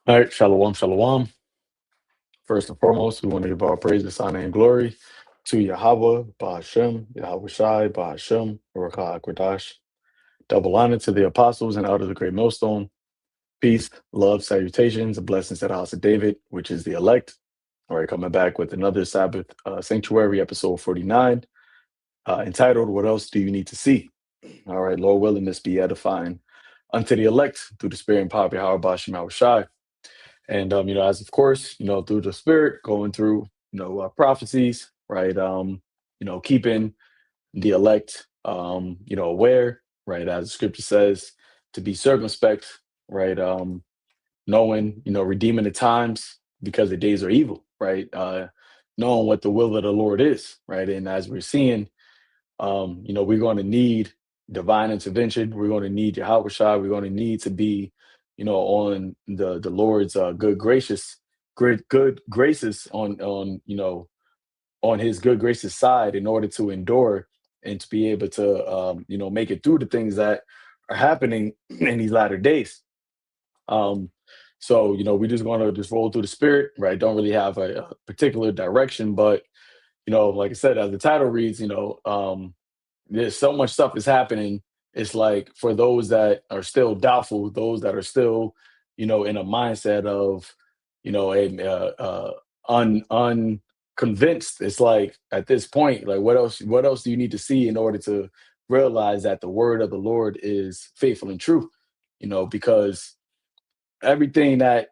All right, shalom, shalom. First and foremost, we want to give all praises, honor, and glory to Yahweh, Ba'ashem, Yahweh Shai, Ba'ashem, Barakah Akwadash. Double honor to the apostles and out of the great millstone. Peace, love, salutations, and blessings to the house of David, which is the elect. All right, coming back with another Sabbath Sanctuary, episode 49, entitled, What Else Do You Need to See? All right, Lord willing, this be edifying unto the elect through the spirit and power of Yahweh, Ba'ashem, Yahweh Shai. And as of course, through the spirit, going through, prophecies, right? Keeping the elect, aware, right? As the scripture says, to be circumspect, right? Knowing, redeeming the times because the days are evil, right? Knowing what the will of the Lord is, right? And as we're seeing, we're going to need divine intervention. We're going to need Yahweh Shai. We're going to need to be, on the Lord's good graces on His good gracious side in order to endure and to be able to make it through the things that are happening in these latter days. Um, so we're just going to just roll through the spirit, right? Don't really have a particular direction, but like I said, as the title reads, there's so much stuff is happening. It's like for those that are still doubtful, those that are still, in a mindset of, a unconvinced. It's like at this point, like what else? What else do you need to see in order to realize that the word of the Lord is faithful and true? Because everything that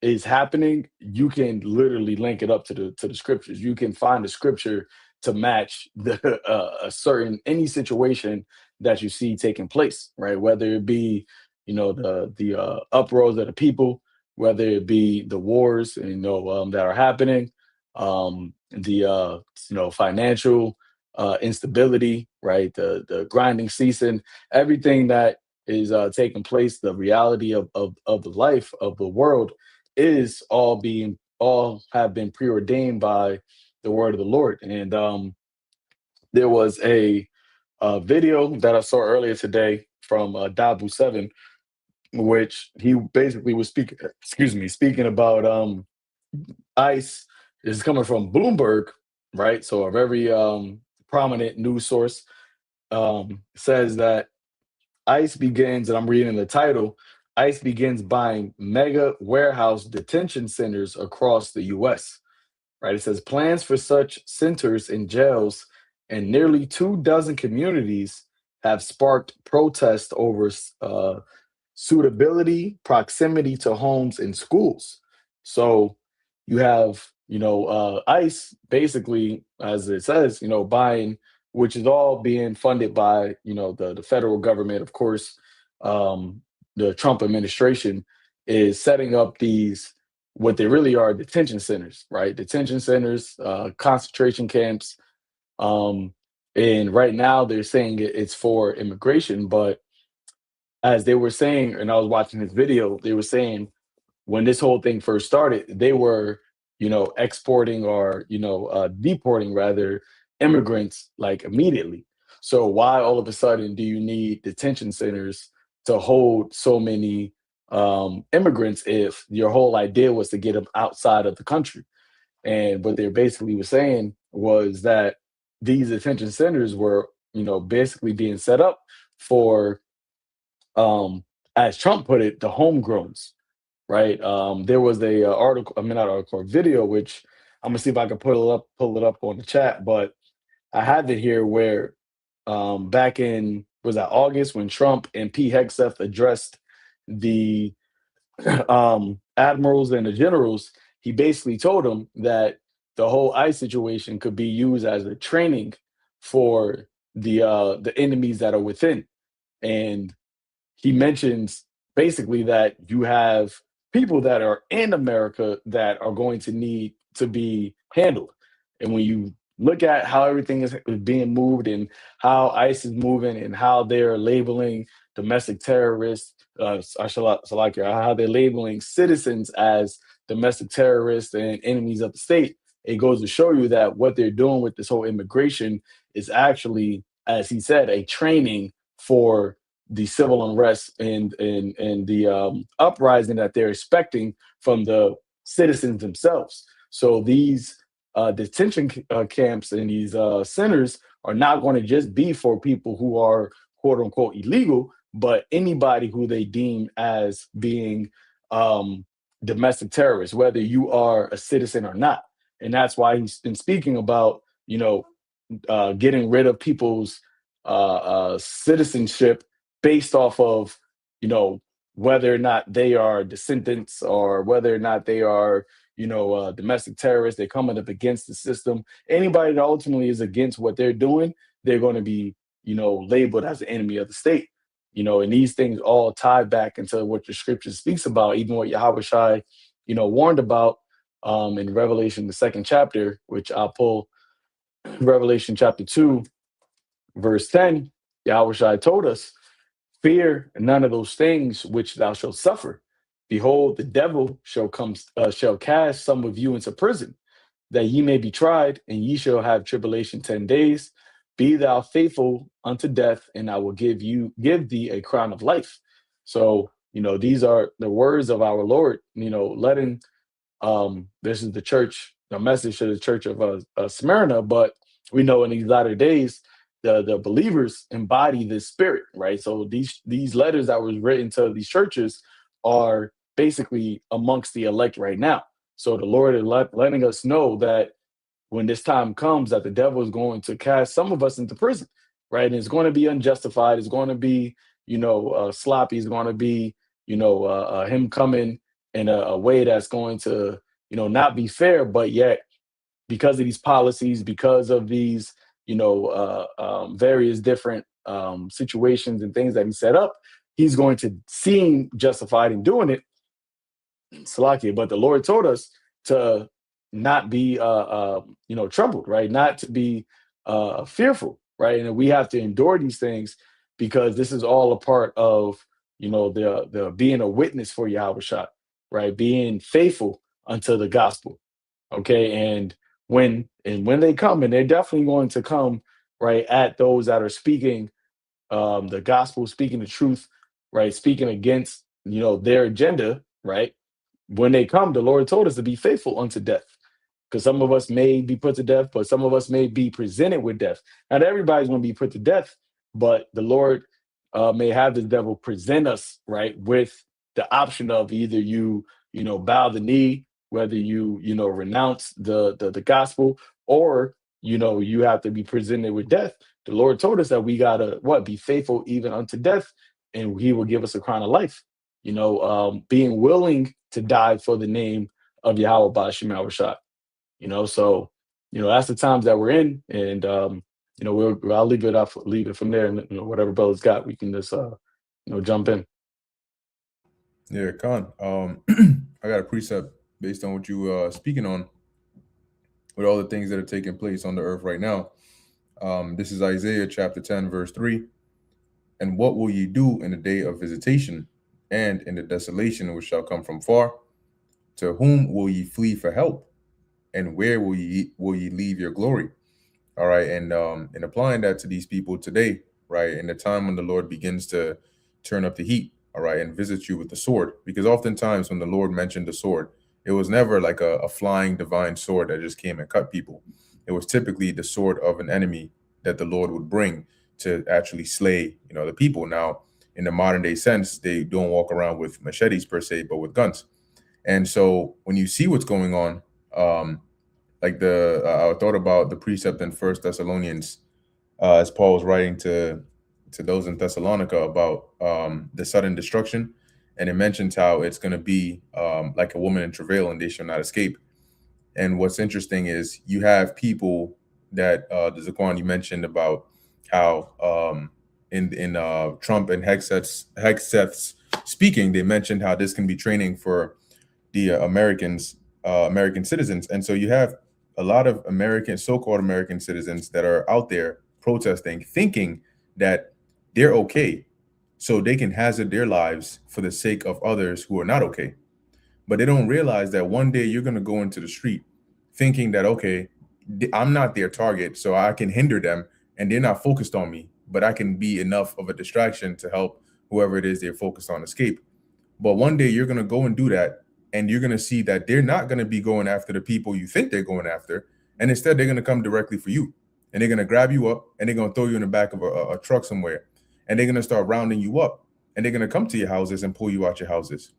is happening, you can literally link it up to the scriptures. You can find the scripture to match the a certain any situation that you see taking place, right? Whether it be the uproars of the people, whether it be the wars that are happening, the financial instability, right? The grinding season, everything that is taking place, the reality of the life of the world is all have been preordained by the word of the Lord. And there was a video that I saw earlier today from Dabu Seven, which he basically was speaking. Excuse me, speaking about ICE. This is coming from Bloomberg, right? So a very prominent news source says that ICE begins, and I'm reading the title, ICE begins buying mega warehouse detention centers across the US. Right? It says plans for such centers in jails and nearly 2 dozen communities have sparked protests over suitability, proximity to homes and schools. So you have, ICE basically, as it says, buying, which is all being funded by, the federal government, of course. The Trump administration is setting up these, what they really are, detention centers, right? Detention centers, concentration camps. Um, and right now they're saying it's for immigration, but as they were saying, and I was watching this video, they were saying when this whole thing first started, they were, exporting or, deporting rather immigrants like immediately. So why all of a sudden do you need detention centers to hold so many immigrants if your whole idea was to get them outside of the country? And what they basically were saying was that these detention centers were, basically being set up for, as Trump put it, the homegrowns, right? There was a article, I mean not article, a video, which I'm gonna see if I can pull it up on the chat, but I have it here where back in was that August when Trump and Pete Hegseth addressed the admirals and the generals, he basically told them that the whole ICE situation could be used as a training for the enemies that are within. And he mentions basically that you have people that are in America that are going to need to be handled. And when you look at how everything is being moved and how ICE is moving and how they're labeling domestic terrorists, how they're labeling citizens as domestic terrorists and enemies of the state, it goes to show you that what they're doing with this whole immigration is actually, as he said, a training for the civil unrest and the uprising that they're expecting from the citizens themselves. So these detention camps and these centers are not going to just be for people who are quote unquote illegal, but anybody who they deem as being domestic terrorists, whether you are a citizen or not. And that's why he's been speaking about, getting rid of people's citizenship based off of, you know, whether or not they are descendants or whether or not they are, domestic terrorists. They're coming up against the system. Anybody that ultimately is against what they're doing, they're going to be, labeled as an enemy of the state. And these things all tie back into what the scripture speaks about, even what Yahweh Shai, warned about in Revelation, the second chapter, which I'll pull Revelation chapter 2, verse 10. Yahweh Shai told us, fear none of those things which thou shalt suffer. Behold, the devil shall cast some of you into prison, that ye may be tried, and ye shall have tribulation 10 days. Be thou faithful unto death, and I will give thee a crown of life. So, these are the words of our Lord, letting this is the church, the message to the church of Smyrna, but we know in these latter days, the believers embody this spirit, right? So these letters that was written to these churches are basically amongst the elect right now. So the Lord is letting us know that when this time comes, that the devil is going to cast some of us into prison, right? And it's going to be unjustified. It's going to be, sloppy. It's going to be, him coming in a way that's going to, not be fair, but yet because of these policies, because of these, various different situations and things that he set up, he's going to seem justified in doing it. Salakia, but the Lord told us to not be, troubled, right? Not to be fearful, right? And we have to endure these things because this is all a part of, the being a witness for Yahweh Shai, right? Being faithful unto the gospel, okay? And when they come, and they're definitely going to come, right, at those that are speaking the gospel, speaking the truth, right, speaking against, their agenda, right? When they come, the Lord told us to be faithful unto death. Because some of us may be put to death, but some of us may be presented with death. Not everybody's going to be put to death, but the Lord may have the devil present us, right, with the option of either bow the knee, whether you renounce the gospel, or you have to be presented with death. The Lord told us that we gotta be faithful even unto death, and He will give us a crown of life. Being willing to die for the name of Yahweh Bashim Shai. So that's the times that we're in, and I'll leave it from there, and whatever brothers got, we can just jump in. Yeah, Khan. I got a precept based on what you speaking on, with all the things that are taking place on the earth right now. This is Isaiah chapter 10, verse 3. And what will ye do in the day of visitation, and in the desolation which shall come from far? To whom will ye flee for help? And where will ye leave your glory? All right, and applying that to these people today, right, in the time when the Lord begins to turn up the heat, all right, and visit you with the sword, because oftentimes when the Lord mentioned the sword, it was never like a flying divine sword that just came and cut people. It was typically the sword of an enemy that the Lord would bring to actually slay, the people. Now, in the modern day sense, they don't walk around with machetes per se, but with guns. And so when you see what's going on, like I thought about the precept in First Thessalonians, as Paul was writing to those in Thessalonica about the sudden destruction, and it mentions how it's going to be like a woman in travail, and they shall not escape. And what's interesting is you have people that the Zaquan you mentioned about how in Trump and Hegseth's speaking, they mentioned how this can be training for the American citizens. And so you have a lot of so-called American citizens that are out there protesting, thinking that they're okay, so they can hazard their lives for the sake of others who are not okay. But they don't realize that one day you're going to go into the street thinking that, okay, I'm not their target, so I can hinder them and they're not focused on me, but I can be enough of a distraction to help whoever it is they're focused on escape. But one day you're going to go and do that, and you're going to see that they're not going to be going after the people you think they're going after. And instead, they're going to come directly for you. And they're going to grab you up and they're going to throw you in the back of a truck somewhere. And they're going to start rounding you up. And they're going to come to your houses and pull you out your houses.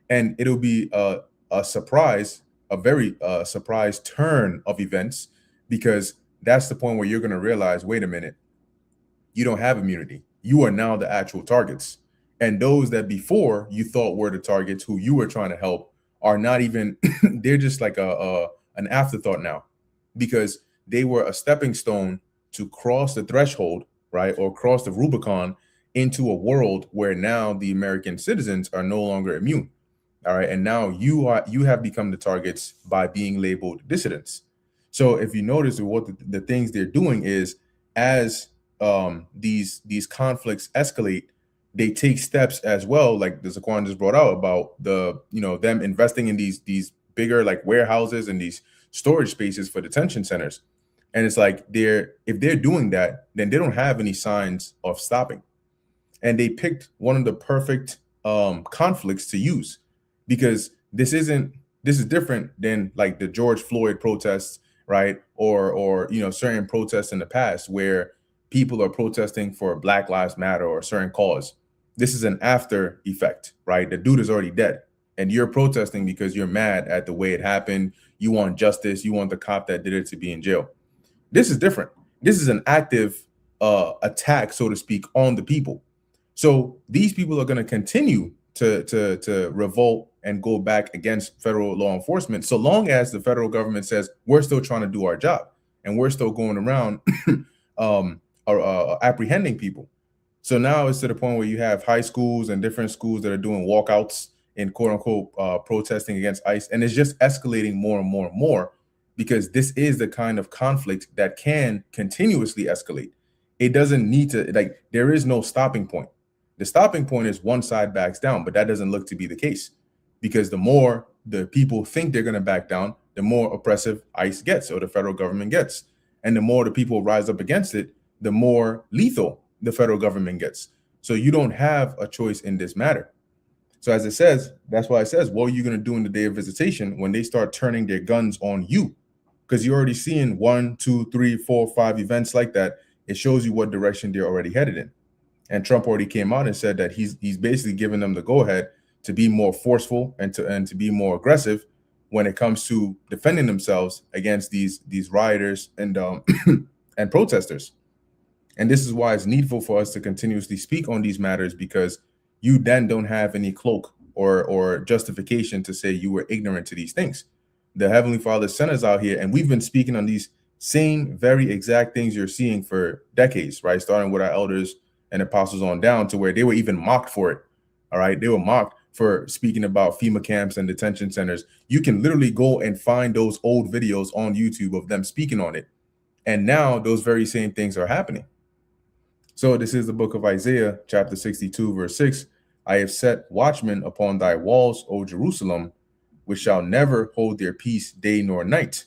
And it'll be a surprise, a very surprise turn of events, because that's the point where you're going to realize, wait a minute, you don't have immunity. You are now the actual targets. And those that before you thought were the targets who you were trying to help are not even, they're just like an afterthought now, because they were a stepping stone to cross the threshold, right? Or cross the Rubicon into a world where now the American citizens are no longer immune. All right. And now you have become the targets by being labeled dissidents. So if you notice what the things they're doing is, as these conflicts escalate, they take steps as well, like the Zaquan just brought out about the, them investing in these bigger like warehouses and these storage spaces for detention centers. And it's like if they're doing that, then they don't have any signs of stopping. And they picked one of the perfect conflicts to use, because this is different than like the George Floyd protests, right? Or certain protests in the past where people are protesting for Black Lives Matter or a certain cause. This is an after effect, right? The dude is already dead, and you're protesting because you're mad at the way it happened. You want justice. You want the cop that did it to be in jail. This is different. This is an active attack, so to speak, on the people. So these people are going to continue to revolt and go back against federal law enforcement, so long as the federal government says we're still trying to do our job and we're still going around apprehending people. So now it's to the point where you have high schools and different schools that are doing walkouts and quote unquote protesting against ICE, and it's just escalating more and more and more, because this is the kind of conflict that can continuously escalate. It doesn't need to, like, there is no stopping point. The stopping point is one side backs down, but that doesn't look to be the case, because the more the people think they're going to back down, the more oppressive ICE gets, or the federal government gets. And the more the people rise up against it, the more lethal the federal government gets. So you don't have a choice in this matter. So as it says, that's why it says, what are you going to do in the day of visitation when they start turning their guns on you? Because you're already seeing 1, 2, 3, 4, 5 events like that. It shows you what direction they're already headed in. And Trump already came out and said that he's basically giving them the go ahead to be more forceful and to be more aggressive when it comes to defending themselves against these rioters and and protesters. And this is why it's needful for us to continuously speak on these matters, because you then don't have any cloak or justification to say you were ignorant to these things. The Heavenly Father sent us out here, and we've been speaking on these same very exact things you're seeing for decades, right? Starting with our elders and apostles on down, to where they were even mocked for it. All right. They were mocked for speaking about FEMA camps and detention centers. You can literally go and find those old videos on YouTube of them speaking on it. And now those very same things are happening. So this is the book of Isaiah, chapter 62, verse 6. I have set watchmen upon thy walls, O Jerusalem, which shall never hold their peace day nor night.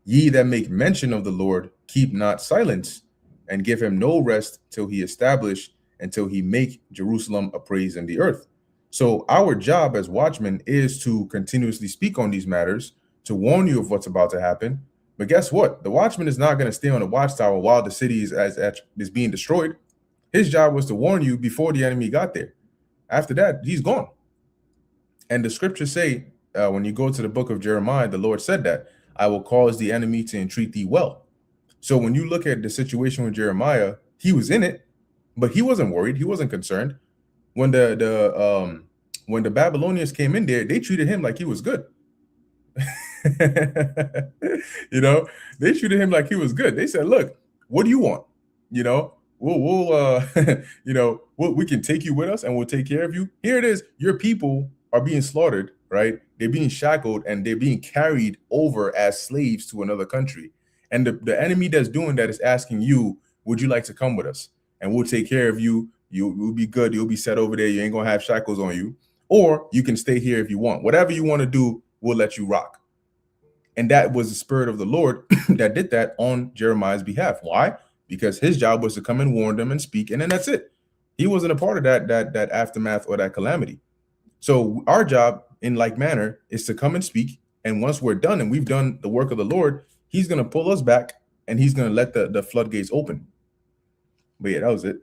Ye that make mention of the Lord, keep not silence, and give him no rest till he establish, until he make Jerusalem a praise in the earth. So our job as watchmen is to continuously speak on these matters, to warn you of what's about to happen. But guess what? The watchman is not going to stay on the watchtower while the city is being destroyed. His job was to warn you before the enemy got there. After that, he's gone. And the scriptures say, when you go to the book of Jeremiah, the Lord said that I will cause the enemy to entreat thee well. So when you look at the situation with Jeremiah, he was in it, but he wasn't worried. He wasn't concerned. When the Babylonians came in there, they treated him like he was good. They treated him like he was good. They said, look, what do you want? We can take you with us and we'll take care of you. Here it is. Your people are being slaughtered, right? They're being shackled and they're being carried over as slaves to another country. And the enemy that's doing that is asking you, would you like to come with us? And we'll take care of you. You'll be good. You'll be set over there. You ain't going to have shackles on you. Or you can stay here if you want. Whatever you want to do, we'll let you rock. And that was the Spirit of the Lord that did that on Jeremiah's behalf. Why? Because his job was to come and warn them and speak, and then that's it. He wasn't a part of that aftermath or that calamity. So our job, in like manner, is to come and speak. And once we're done and we've done the work of the Lord, he's going to pull us back and he's going to let the floodgates open. But yeah, that was it.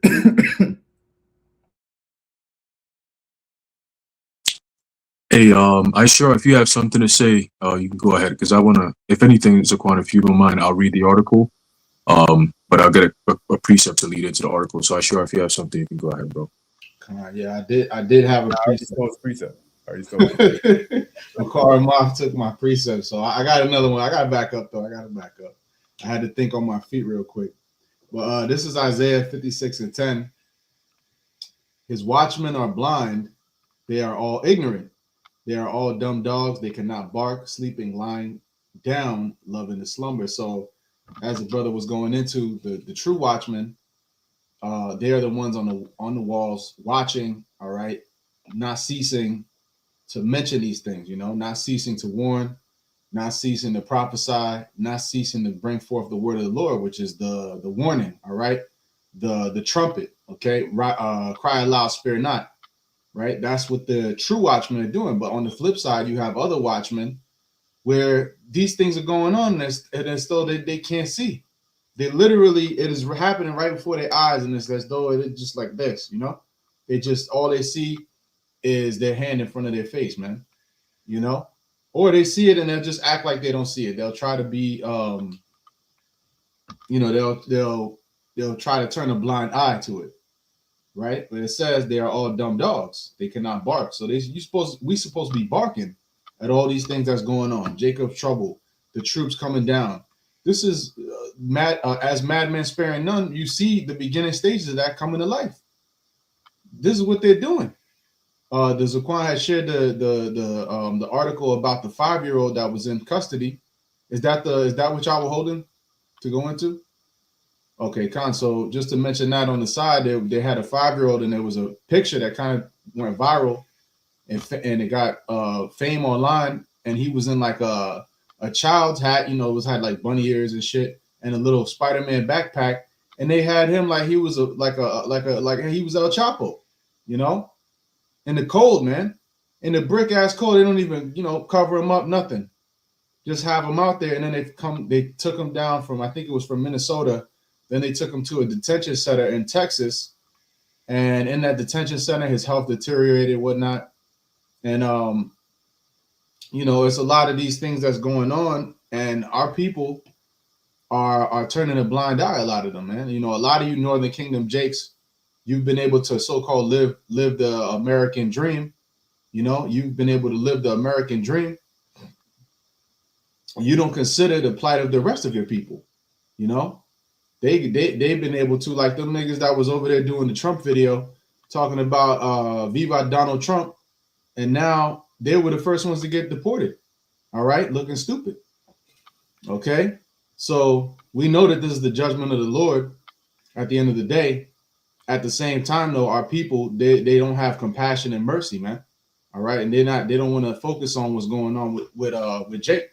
Hey, I sure if you have something to say, you can go ahead because I wanna. If anything, Zaquan, if you don't mind, I'll read the article. But I'll get a precept to lead into the article. So I sure if you have something, you can go ahead, bro. Yeah, I did have a precept. I already stole it. Makari Moth took my precept, so I got another one. I got to back up though. I had to think on my feet real quick. But this is Isaiah 56:10. His watchmen are blind; they are all ignorant. They are all dumb dogs. They cannot bark, sleeping, lying down, loving to slumber. So, as the brother was going into the true watchmen, they are the ones on the walls watching. All right, not ceasing to mention these things. Not ceasing to warn, not ceasing to prophesy, not ceasing to bring forth the word of the Lord, which is the warning. All right, the trumpet. Okay, cry aloud, spare not. Right? That's what the true watchmen are doing. But on the flip side, you have other watchmen where these things are going on and as though they can't see. They literally, it is happening right before their eyes, and it's as though it's just like this, They just, all they see is their hand in front of their face, man. Or they see it and they'll just act like they don't see it. They'll try to be, they'll try to turn a blind eye to it. Right, but it says they are all dumb dogs. They cannot bark. So we supposed to be barking at all these things that's going on. Jacob's trouble, the troops coming down. This is as madmen sparing none. You see the beginning stages of that coming to life. This is what they're doing. The Zaquan had shared the article about the 5-year-old that was in custody. Is that what y'all were holding to go into? Okay, Khan. So just to mention that on the side, they had a 5-year-old, and there was a picture that kind of went viral, and it got fame online. And he was in like a child's hat, it had like bunny ears and shit, and a little Spider-Man backpack. And they had him like he was like he was El Chapo, in the cold, man, in the brick ass cold. They don't even cover him up, nothing. Just have him out there, and then they took him down from, I think it was from Minnesota. Then they took him to a detention center in Texas, and in that detention center, his health deteriorated, whatnot. And it's a lot of these things that's going on, and our people are turning a blind eye. A lot of them, man. A lot of you Northern Kingdom Jakes, you've been able to so-called live the American dream. You've been able to live the American dream. You don't consider the plight of the rest of your people. They've been able to, like them niggas that was over there doing the Trump video talking about Viva Donald Trump, and now they were the first ones to get deported. All right, looking stupid. Okay, so we know that this is the judgment of the Lord at the end of the day. At the same time, though, our people they don't have compassion and mercy, man. All right, and they don't want to focus on what's going on with Jake.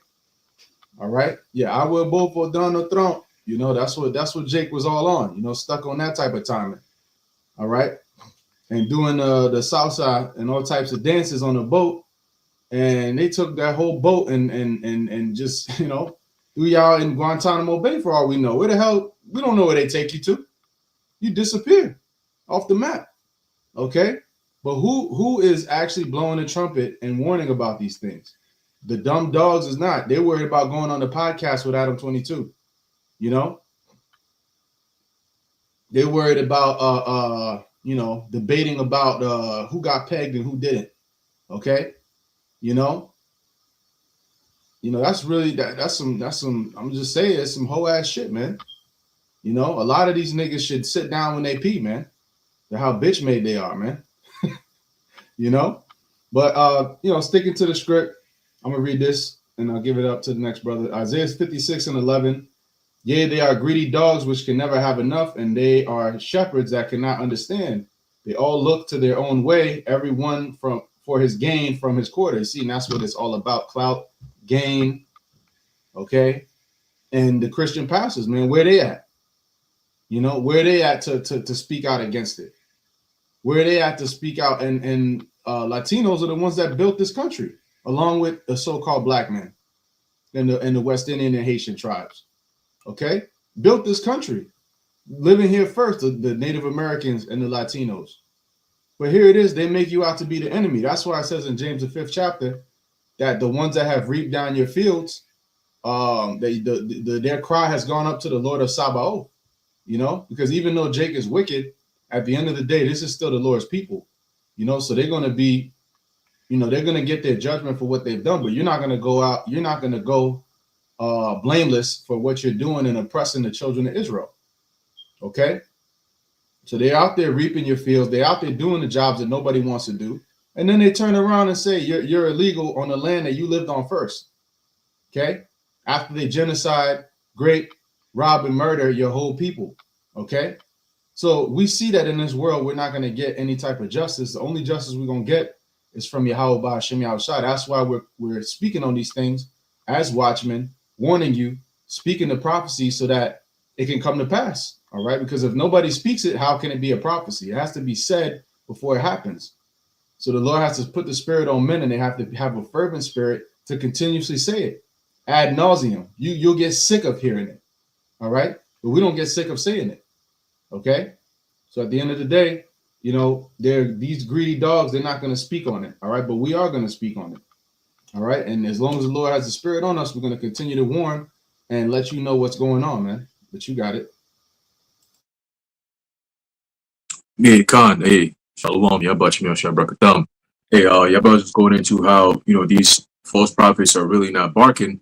All right, yeah, I will vote for Donald Trump. That's what Jake was all on, stuck on that type of timing. All right. And doing the salsa and all types of dances on the boat. And they took that whole boat and just, threw y'all in Guantanamo Bay for all we know. Where the hell? We don't know where they take you to. You disappear off the map. Okay. But who is actually blowing the trumpet and warning about these things? The dumb dogs is not. They're worried about going on the podcast with Adam 22. They're worried about debating about who got pegged and who didn't. Okay, that's really that's some. I'm just saying, it's some whole ass shit, man. A lot of these niggas should sit down when they pee, man. They're how bitch made they are, man. But sticking to the script, I'm gonna read this and I'll give it up to the next brother. Isaiah 56:11. Yea, they are greedy dogs which can never have enough, and they are shepherds that cannot understand. They all look to their own way, everyone for his gain from his quarter. See, and that's what it's all about: clout, gain, Okay. And the Christian pastors, man, where they at? You know, where they at to speak out against it? Where they at to speak out? And Latinos are the ones that built this country, along with the so-called black men and the West Indian and Haitian tribes. Okay, built this country, living here first, the Native Americans and the Latinos. But here it is, they make you out to be the enemy. That's why it says in James the 5th chapter that the ones that have reaped down your fields, their cry has gone up to the Lord of Sabaoth. You know, because even though Jake is wicked, at the end of the day, this is still the Lord's people. You know, so they're going to be, you know, they're going to get their judgment for what they've done. But you're not going to go out. You're not going to go blameless for what you're doing and oppressing the children of Israel. Okay. So they're out there reaping your fields. They're out there doing the jobs that nobody wants to do. And then they turn around and say you're illegal on the land that you lived on first. Okay. After they genocide, grape, rob, and murder your whole people. Okay. So we see that in this world, we're not going to get any type of justice. The only justice we're going to get is from Yahweh Ba'Shem Yahushua. That's why we're speaking on these things as watchmen, warning you, speaking the prophecy so that it can come to pass. All right. Because if nobody speaks it, how can it be a prophecy? It has to be said before it happens. So the Lord has to put the spirit on men, and they have to have a fervent spirit to continuously say it ad nauseum. You'll get sick of hearing it. All right. But we don't get sick of saying it. Okay. So at the end of the day, you know, these greedy dogs, they're not going to speak on it. All right. But we are going to speak on it. All right. And as long as the Lord has the spirit on us, we're going to continue to warn and let you know what's going on, man. But you got it. Hey, Khan, hey, Shalom, Yabashim, Shabrakadam. Hey, Yabaz was going into how, you know, these false prophets are really not barking.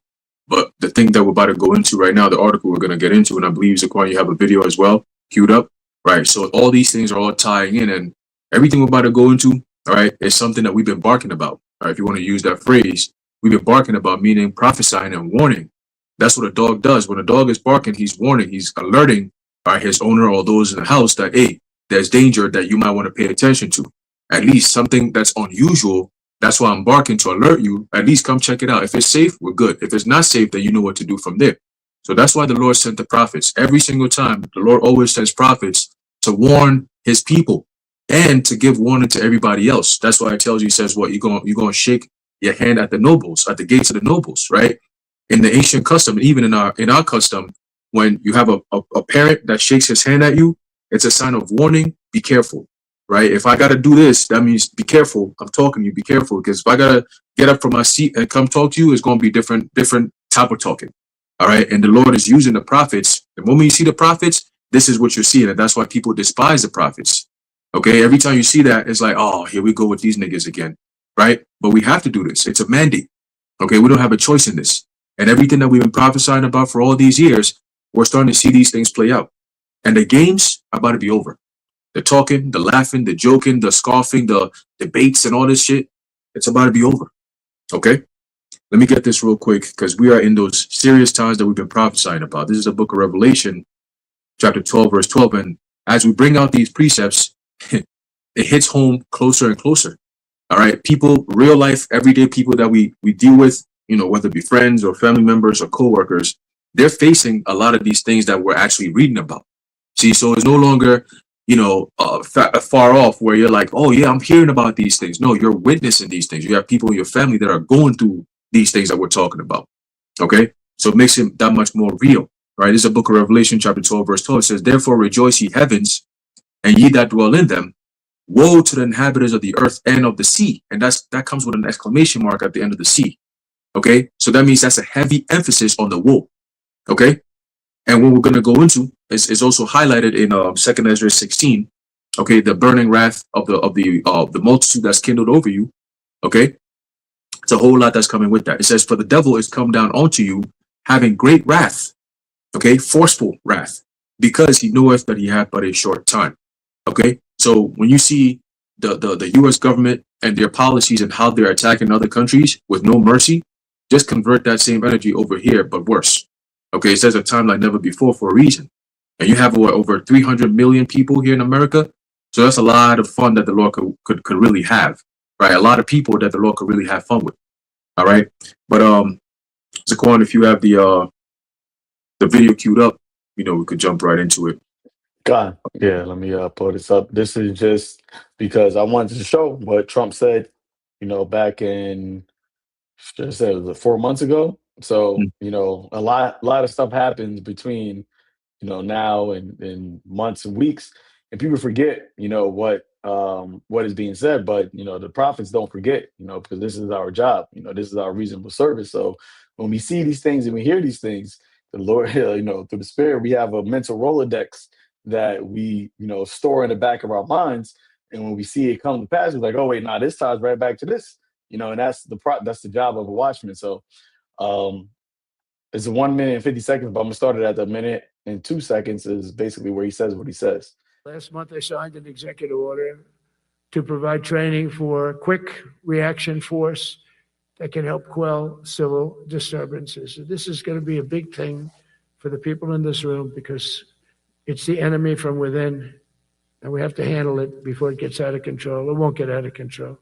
But the thing that we're about to go into right now, the article we're going to get into, and I believe, Zaquan, you have a video as well queued up, right? So all these things are all tying in, and everything we're about to go into, all right, is something that we've been barking about. All right, if you want to use that phrase, we've been barking about, meaning prophesying and warning. That's what a dog does. When a dog is barking, he's warning, he's alerting, right, his owner or those in the house that, hey, there's danger that you might want to pay attention to. At least something that's unusual. That's why I'm barking to alert you. At least come check it out. If it's safe, we're good. If it's not safe, then you know what to do from there. So that's why the Lord sent the prophets. Every single time, the Lord always sends prophets to warn his people and to give warning to everybody else. That's why it tells you, he says, what, you're going to shake your hand at the nobles, at the gates of the nobles, right? In the ancient custom, even in our custom, when you have a parent that shakes his hand at you, it's a sign of warning. Be careful, right? If I got to do this, that means be careful. I'm talking to you. Be careful, because if I got to get up from my seat and come talk to you, it's going to be different type of talking. All right. And the Lord is using the prophets. The moment you see the prophets, this is what you're seeing. And that's why people despise the prophets. Okay. Every time you see that, it's like, oh, here we go with these niggas again. Right. But we have to do this. It's a mandate. Okay. We don't have a choice in this. And everything that we've been prophesying about for all these years, we're starting to see these things play out. And the games are about to be over. The talking, the laughing, the joking, the scoffing, the debates and all this shit, it's about to be over. Okay? Let me get this real quick, because we are in those serious times that we've been prophesying about. This is the book of Revelation, chapter 12, verse 12. And as we bring out these precepts, it hits home closer and closer. All right? People, real life, everyday people that we deal with, you know, whether it be friends or family members or co-workers, they're facing a lot of these things that we're actually reading about. See, so it's no longer, you know, far off where you're like, oh, yeah, I'm hearing about these things. No, you're witnessing these things. You have people in your family that are going through these things that we're talking about. Okay, so it makes it that much more real, right? This is a book of Revelation, chapter 12, verse 12. It says, therefore rejoice, ye heavens, and ye that dwell in them. Woe to the inhabitants of the earth and of the sea. And that comes with an exclamation mark at the end of the sea. Okay, so that means that's a heavy emphasis on the woe. Okay. And what we're going to go into is also highlighted in 2 Ezra 16. Okay, the burning wrath of the multitude that's kindled over you. Okay, it's a whole lot that's coming with that. It says, for the devil is come down onto you, having great wrath. Okay, forceful wrath, because he knoweth that he hath but a short time. Okay, so when you see the U.S. government and their policies and how they're attacking other countries with no mercy, just convert that same energy over here, but worse. Okay, it says a time like never before for a reason. And you have over 300 million people here in America. So that's a lot of fun that the Lord could really have, right? A lot of people that the Lord could really have fun with. All right. But Zaquan, if you have the video queued up, we could jump right into it. God, yeah, let me pull this up. This is just because I wanted to show what Trump said, back in, should I say, was it 4 months ago? So, Mm. a lot of stuff happens between now and months and weeks, and people forget, what is being said. But the prophets don't forget, because this is our job. This is our reasonable service. So when we see these things and we hear these things, the Lord, through the Spirit, we have a mental Rolodex that we, store in the back of our minds. And when we see it come to pass, we're like, oh wait, nah, this ties right back to this. And that's the job of a watchman. So um it's a 1 minute and 50 seconds, but I'm gonna start it at the minute and 2 seconds is basically where he says what he says. Last month, I signed an executive order to provide training for quick reaction force that can help quell civil disturbances. This is going to be a big thing for the people in this room because it's the enemy from within, and we have to handle it before it gets out of control. It won't get out of control.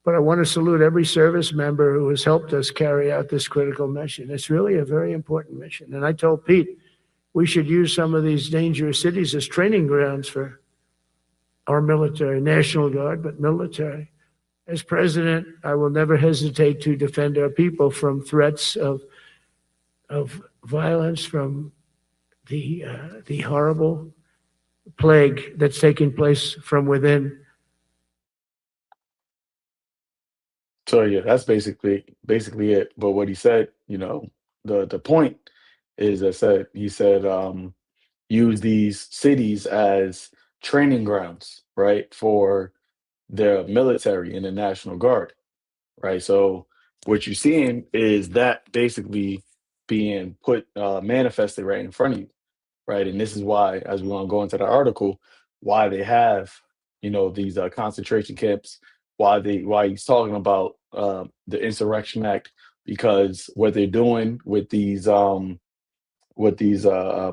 But I want to salute every service member who has helped us carry out this critical mission. It's really a very important mission. And I told Pete, we should use some of these dangerous cities as training grounds for our military, National Guard, but military. As president, I will never hesitate to defend our people from threats of violence, from the horrible plague that's taking place from within. So yeah, that's basically it. But what he said, the point is that he said use these cities as training grounds, right, for the military and the National Guard, right? So what you're seeing is that basically being put manifested right in front of you, right? And this is why, as we want to go into the article, why they have these concentration camps, why he's talking about the Insurrection Act, because what they're doing with these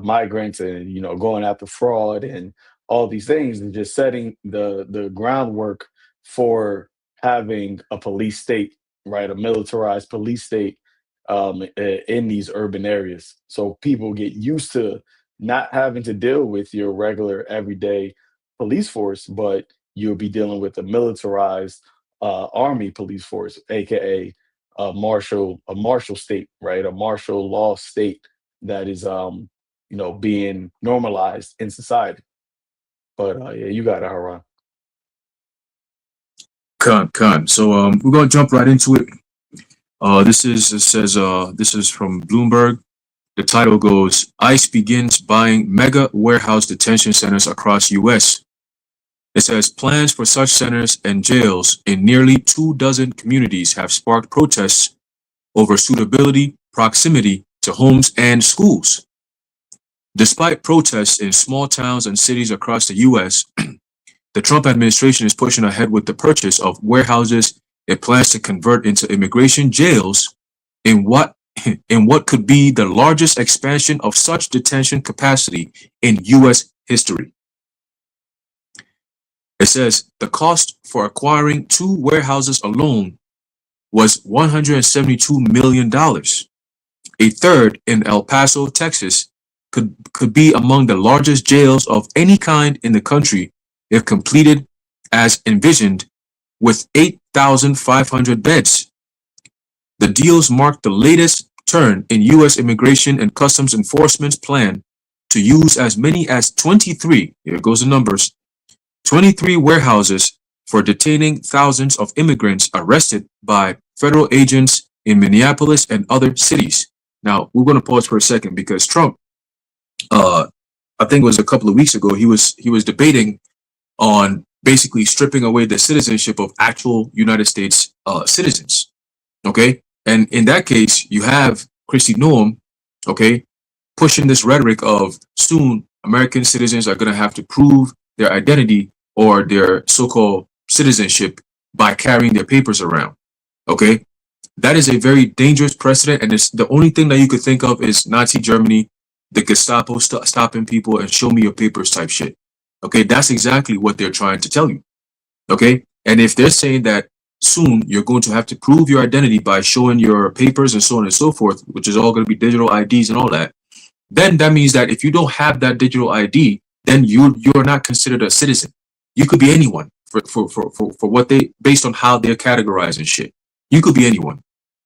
migrants and going after fraud and all these things and just setting the groundwork for having a police state, right, a militarized police state in these urban areas, so people get used to not having to deal with your regular everyday police force, but you'll be dealing with a militarized army police force, aka a martial state, right, a martial law state that is being normalized in society. But yeah, you got it, Haran. Con. So we're gonna jump right into it. This is from Bloomberg. The title goes, ICE begins buying mega warehouse detention centers across US. It says plans for such centers and jails in nearly 24 communities have sparked protests over suitability, proximity to homes and schools. Despite protests in small towns and cities across the US, the Trump administration is pushing ahead with the purchase of warehouses it plans to convert into immigration jails in what could be the largest expansion of such detention capacity in US history. It says the cost for acquiring 2 warehouses alone was $172 million. A third in El Paso, Texas, could be among the largest jails of any kind in the country if completed as envisioned, with 8,500 beds. The deals mark the latest turn in U.S. Immigration and Customs Enforcement's plan to use as many as 23, here goes the numbers, 23 warehouses for detaining thousands of immigrants arrested by federal agents in Minneapolis and other cities. Now, we're going to pause for a second because Trump, I think it was a couple of weeks ago, he was debating on basically stripping away the citizenship of actual United States citizens. Okay, and in that case, you have Kristi Noem, okay, pushing this rhetoric of soon American citizens are going to have to prove their identity or their so-called citizenship by carrying their papers around. Okay, that is a very dangerous precedent, and it's the only thing that you could think of is Nazi Germany, the Gestapo stopping people and show me your papers type shit. Okay, that's exactly what they're trying to tell you. Okay, and if they're saying that soon you're going to have to prove your identity by showing your papers and so on and so forth, which is all going to be digital IDs and all that. Then that means that if you don't have that digital ID, then you're not considered a citizen. You could be anyone for what they, based on how they're categorizing shit. You could be anyone.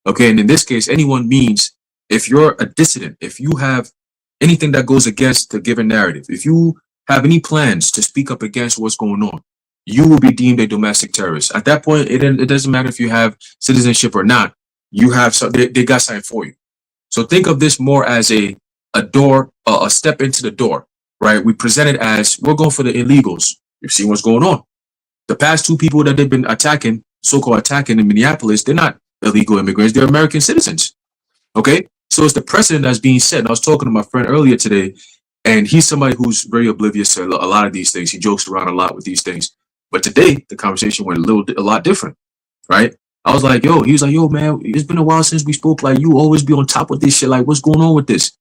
Okay, and in this case, anyone means if you're a dissident, if you have anything that goes against the given narrative, if you have any plans to speak up against what's going on, you will be deemed a domestic terrorist. At that point, it doesn't matter if you have citizenship or not. You have they got something for you. So think of this more as a door, a step into the door, right? We present it as we're going for the illegals. You see what's going on. The past two people that they've been attacking, so-called attacking in Minneapolis, they're not illegal immigrants. They're American citizens. Okay? So it's the precedent that's being set. And I was talking to my friend earlier today, and he's somebody who's very oblivious to a lot of these things. He jokes around a lot with these things. But today, the conversation went a lot different, right? I was like, yo, he was like, yo, man, it's been a while since we spoke. Like, you always be on top of this shit. Like, what's going on with this?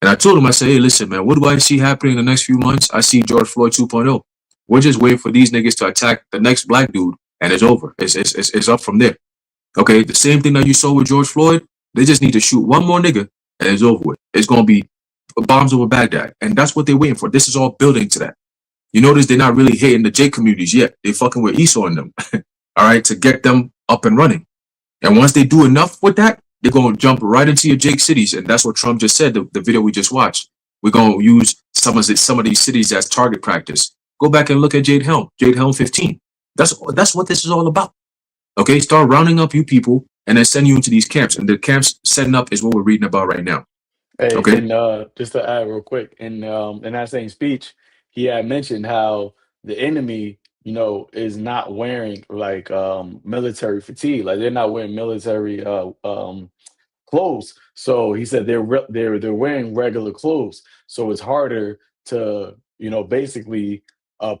And I told him, I said, hey, listen, man, what do I see happening in the next few months? I see George Floyd 2.0. We're just waiting for these niggas to attack the next black dude, and it's over. It's up from there. Okay, the same thing that you saw with George Floyd, they just need to shoot one more nigga, and it's over with. It's going to be bombs over Baghdad, and that's what they're waiting for. This is all building to that. You notice they're not really hitting the J communities yet. They fucking with Esau in them, all right, to get them up and running. And once they do enough with that, they're going to jump right into your Jake cities. And that's what Trump just said, the video we just watched. We're going to use some of these cities as target practice. Go back and look at Jade Helm 15. That's what this is all about. Okay, start rounding up you people and then send you into these camps. And the camps setting up is what we're reading about right now. Hey, Okay. and just to add real quick, in that same speech, he had mentioned how the enemy, is not wearing like military fatigue, like they're not wearing military clothes. So he said they're wearing regular clothes, so it's harder to basically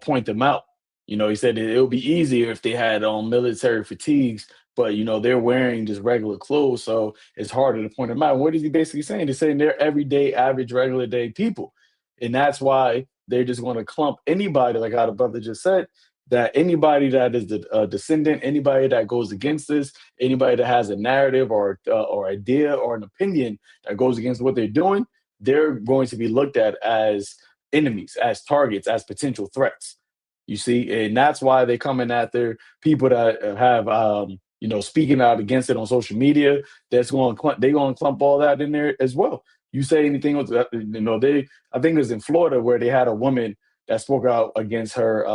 point them out. He said it would be easier if they had on military fatigues, but they're wearing just regular clothes, so it's harder to point them out. What is he basically saying? He's saying they're everyday, average, regular day people, and that's why they're just going to clump anybody, like how the brother just said. That anybody that is the descendant, anybody that goes against this, anybody that has a narrative or idea or an opinion that goes against what they're doing, they're going to be looked at as enemies, as targets, as potential threats. You see, and that's why they're coming after people that have, speaking out against it on social media. They're going to clump all that in there as well. You say anything with, I think it was in Florida where they had a woman that spoke out against her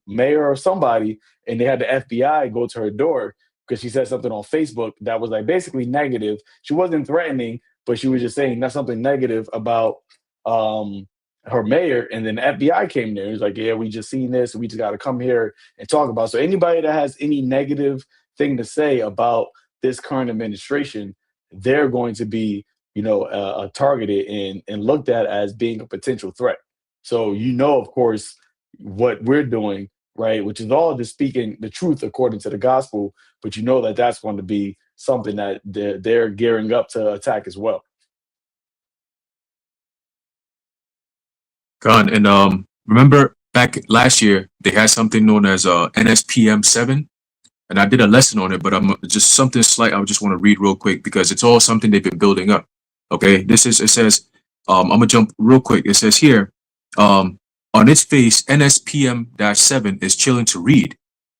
mayor or somebody, and they had the FBI go to her door because she said something on Facebook that was like basically negative. She wasn't threatening, but she was just saying that's something negative about her mayor. And then the FBI came there. It was like, yeah, we just seen this. We just got to come here and talk about it. So anybody that has any negative thing to say about this current administration, they're going to be, targeted and looked at as being a potential threat. So, of course, what we're doing, right, which is all just speaking the truth according to the gospel, but that that's going to be something that they're gearing up to attack as well. Gone. And remember back last year, they had something known as NSPM 7. And I did a lesson on it, but I'm just something slight I just want to read real quick because it's all something they've been building up. Okay, it says, I'm going to jump real quick. It says here, on its face, NSPM-7 is chilling to read.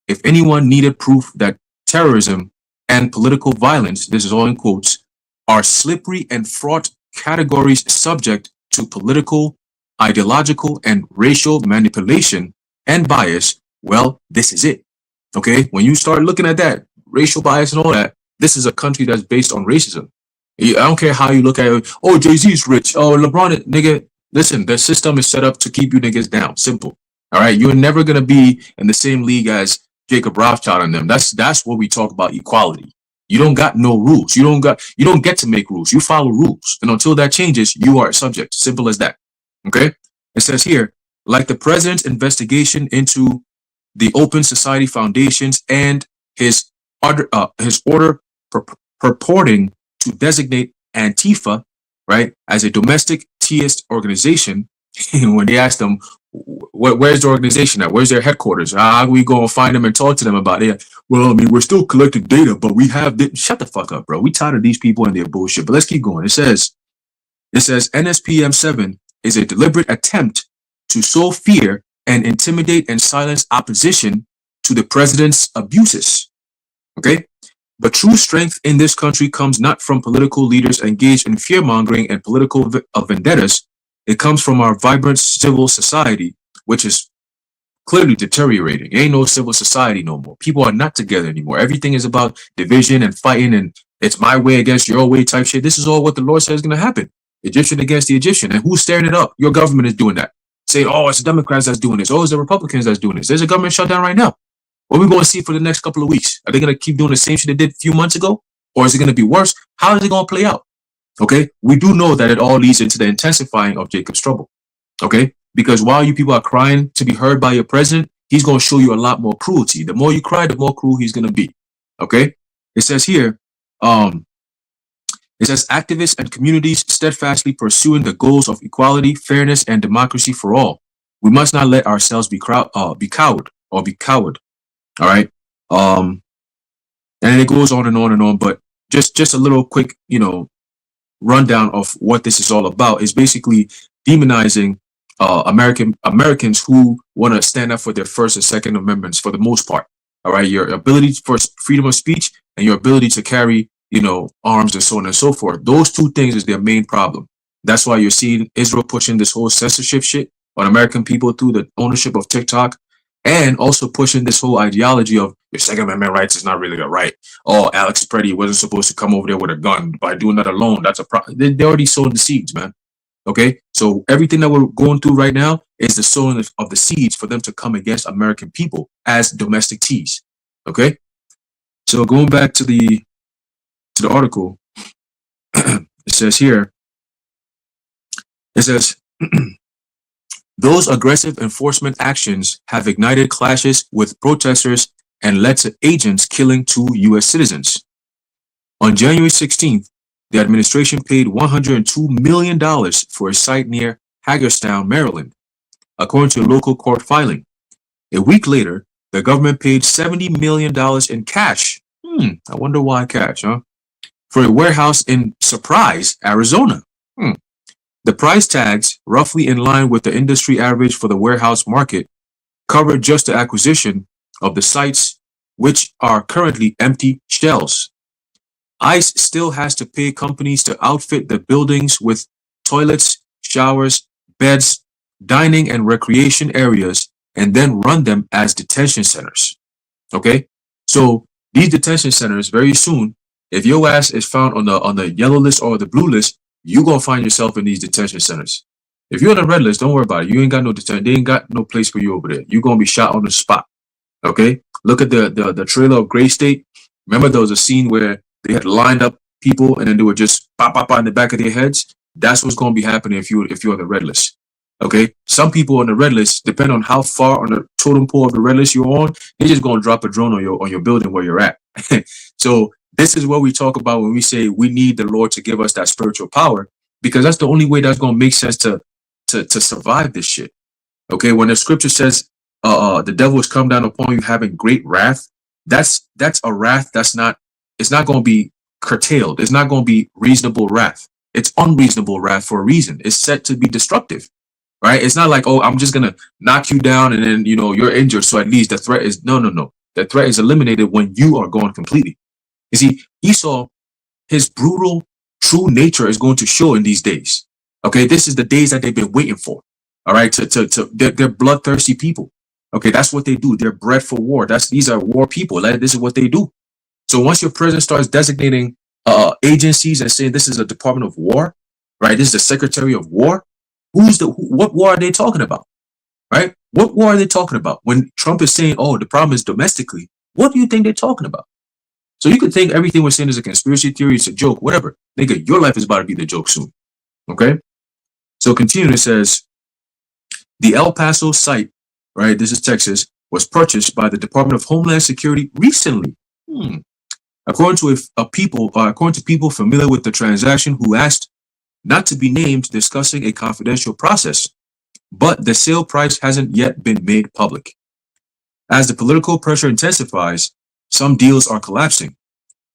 If anyone needed proof that terrorism and political violence, this is all in quotes, are slippery and fraught categories subject to political, ideological, and racial manipulation and bias, well, this is it. Okay, when you start looking at that, racial bias and all that, this is a country that's based on racism. I don't care how you look at it. Oh, Jay-Z's rich. Oh, LeBron, nigga. Listen, the system is set up to keep you niggas down. Simple. All right. You're never going to be in the same league as Jacob Rothschild and them. That's what we talk about equality. You don't got no rules. You don't get to make rules. You follow rules. And until that changes, you are subject. Simple as that. Okay. It says here, like the president's investigation into the Open Society Foundations and his order purporting to designate Antifa, right, as a domestic theist organization. When they asked them, where's the organization at? Where's their headquarters? How we go and find them and talk to them about it? well, I mean, we're still collecting data, but we have shut the fuck up, bro. We tired of these people and their bullshit. But let's keep going. It says NSPM-7 is a deliberate attempt to sow fear and intimidate and silence opposition to the president's abuses. Okay? But true strength in this country comes not from political leaders engaged in fear-mongering and political vendettas. It comes from our vibrant civil society, which is clearly deteriorating. Ain't no civil society no more. People are not together anymore. Everything is about division and fighting, and it's my way against your way type shit. This is all what the Lord says is going to happen. Egyptian against the Egyptian. And who's stirring it up? Your government is doing that. Saying, oh, it's the Democrats that's doing this. Oh, it's the Republicans that's doing this. There's a government shutdown right now. What are we going to see for the next couple of weeks? Are they going to keep doing the same shit they did a few months ago? Or is it going to be worse? How is it going to play out? Okay? We do know that it all leads into the intensifying of Jacob's trouble. Okay? Because while you people are crying to be heard by your president, he's going to show you a lot more cruelty. The more you cry, the more cruel he's going to be. Okay? It says here, it says activists and communities steadfastly pursuing the goals of equality, fairness, and democracy for all. We must not let ourselves be cowed. All right. And it goes on and on and on, but just a little quick, rundown of what this is all about is basically demonizing Americans who want to stand up for their First and Second Amendments for the most part. All right. Your ability for freedom of speech and your ability to carry, arms and so on and so forth. Those two things is their main problem. That's why you're seeing Israel pushing this whole censorship shit on American people through the ownership of TikTok, and also pushing this whole ideology of your Second Amendment rights is not really a right. Oh, Alex Preddy wasn't supposed to come over there with a gun. By doing that alone, that's a problem. They already sowed the seeds, man. Okay? So everything that we're going through right now is the sowing of the seeds for them to come against American people as domestic teas. Okay? So going back to the article, it says here, those aggressive enforcement actions have ignited clashes with protesters and led to agents killing 2 U.S. citizens. On January 16th, the administration paid $102 million for a site near Hagerstown, Maryland, according to a local court filing. A week later, the government paid $70 million in cash. I wonder why cash, huh? For a warehouse in Surprise, Arizona. The price tags, roughly in line with the industry average for the warehouse market, covered just the acquisition of the sites, which are currently empty shells. ICE still has to pay companies to outfit the buildings with toilets, showers, beds, dining and recreation areas, and then run them as detention centers. Okay? So these detention centers, very soon, if your ass is found on the yellow list or the blue list, you're going to find yourself in these detention centers. If you're on the red list, don't worry about it. You ain't got no detention. They ain't got no place for you over there. You're going to be shot on the spot. Okay? Look at the trailer of Gray State. Remember there was a scene where they had lined up people and then they were just pop in the back of their heads? That's what's going to be happening if you're on the red list. Okay? Some people on the red list, depending on how far on the totem pole of the red list you're on, they're just going to drop a drone on your building where you're at. So this is what we talk about when we say we need the Lord to give us that spiritual power, because that's the only way that's going to make sense to survive this shit. Okay, when the scripture says the devil has come down upon you having great wrath, that's a wrath it's not going to be curtailed. It's not going to be reasonable wrath. It's unreasonable wrath for a reason. It's set to be destructive, right? It's not like, oh, I'm just going to knock you down and then, you're injured. So at least the threat is, no. The threat is eliminated when you are gone completely. You see, Esau, his brutal, true nature is going to show in these days. Okay, this is the days that they've been waiting for. All right, they're bloodthirsty people. Okay, that's what they do. They're bred for war. These are war people. This is what they do. So once your president starts designating agencies and saying this is a Department of War, right? This is the Secretary of War. What war are they talking about? Right? What war are they talking about? When Trump is saying, oh, the problem is domestically, what do you think they're talking about? So you could think everything we're saying is a conspiracy theory, it's a joke, whatever. Nigga, your life is about to be the joke soon. Okay? So continuing, it says, the El Paso site, right, this is Texas, was purchased by the Department of Homeland Security recently. According to people familiar with the transaction who asked not to be named, discussing a confidential process, but the sale price hasn't yet been made public. As the political pressure intensifies, some deals are collapsing.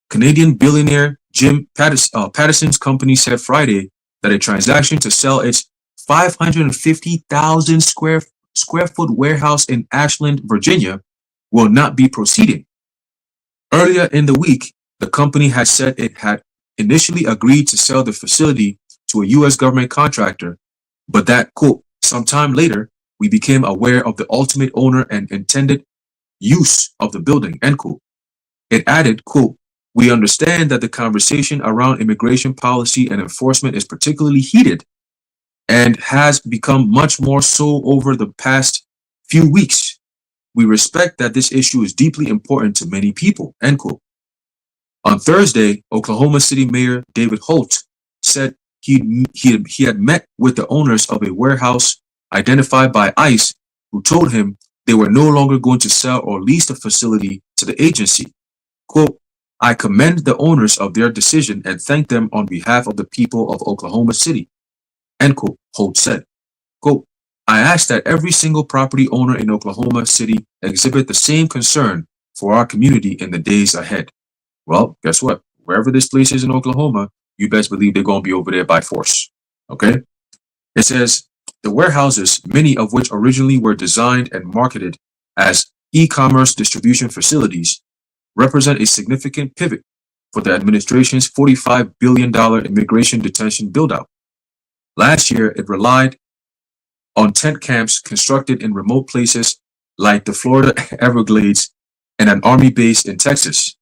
Canadian billionaire Jim Patterson's company said Friday that a transaction to sell its 550,000 square foot warehouse in Ashland, Virginia, will not be proceeding. Earlier in the week, the company had said it had initially agreed to sell the facility to a U.S. government contractor, but that, quote, sometime later, we became aware of the ultimate owner and intended use of the building, end quote. It added, quote, we understand that the conversation around immigration policy and enforcement is particularly heated and has become much more so over the past few weeks. We respect that this issue is deeply important to many people, end quote. On Thursday, Oklahoma City Mayor David Holt said he had met with the owners of a warehouse identified by ICE, who told him they were no longer going to sell or lease the facility to the agency. Quote, I commend the owners of their decision and thank them on behalf of the people of Oklahoma City, end quote, Holt said. Quote, I ask that every single property owner in Oklahoma City exhibit the same concern for our community in the days ahead. Well, guess what? Wherever this place is in Oklahoma, you best believe they're going to be over there by force. Okay? It says, the warehouses, many of which originally were designed and marketed as e-commerce distribution facilities, represent a significant pivot for the administration's $45 billion immigration detention buildout. Last year, it relied on tent camps constructed in remote places like the Florida Everglades and an army base in Texas.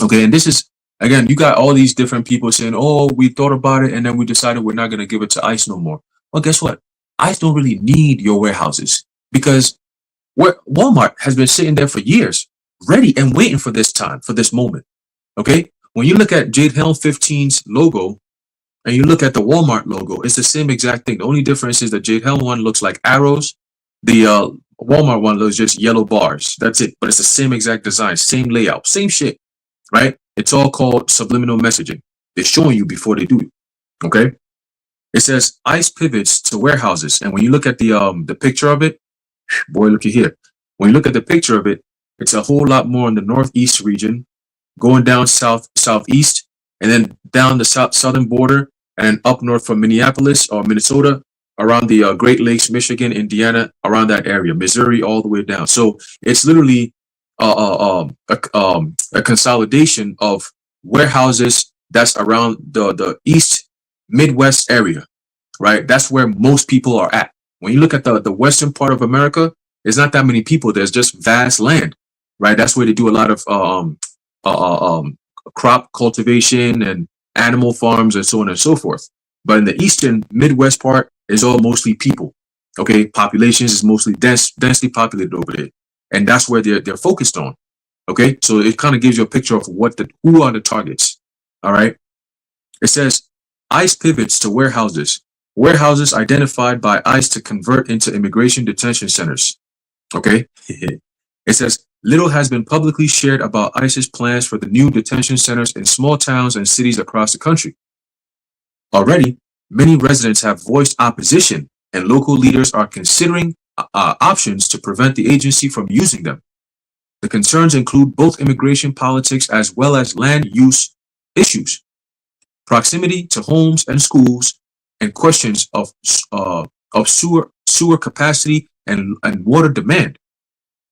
Okay, and this is, again, you got all these different people saying, oh, we thought about it and then we decided we're not going to give it to ICE no more. Well, guess what? ICE don't really need your warehouses because Walmart has been sitting there for years, ready and waiting for this time, for this moment. Okay, when you look at Jade Helm 15's logo and you look at the Walmart logo, it's the same exact thing. The only difference is the Jade Helm one looks like arrows. The Walmart one looks just yellow bars. That's it. But it's the same exact design, same layout, same shit, right? It's all called subliminal messaging. They're showing you before they do it. Okay. It says ICE pivots to warehouses. And when you look at the picture of it, boy, looky here. When you look at the picture of it, it's a whole lot more in the northeast region, going down southeast, and then down the southern border, and up north from Minneapolis or Minnesota, around the Great Lakes, Michigan, Indiana, around that area, Missouri, all the way down. So it's literally a consolidation of warehouses that's around the East Midwest area, right? That's where most people are at. When you look at the western part of America, there's not that many people. There's just vast land, right? That's where they do a lot of crop cultivation and animal farms and so on and so forth. But in the eastern Midwest part is all mostly people. Okay, populations is mostly densely populated over there, and that's where they're focused on. Okay, so it kind of gives you a picture of who are the targets. All right, it says ICE pivots to warehouses identified by ICE to convert into immigration detention centers. Okay, it says little has been publicly shared about ICE's plans for the new detention centers in small towns and cities across the country. Already, many residents have voiced opposition, and local leaders are considering options to prevent the agency from using them. The concerns include both immigration politics as well as land use issues, proximity to homes and schools, and questions of sewer capacity and water demand.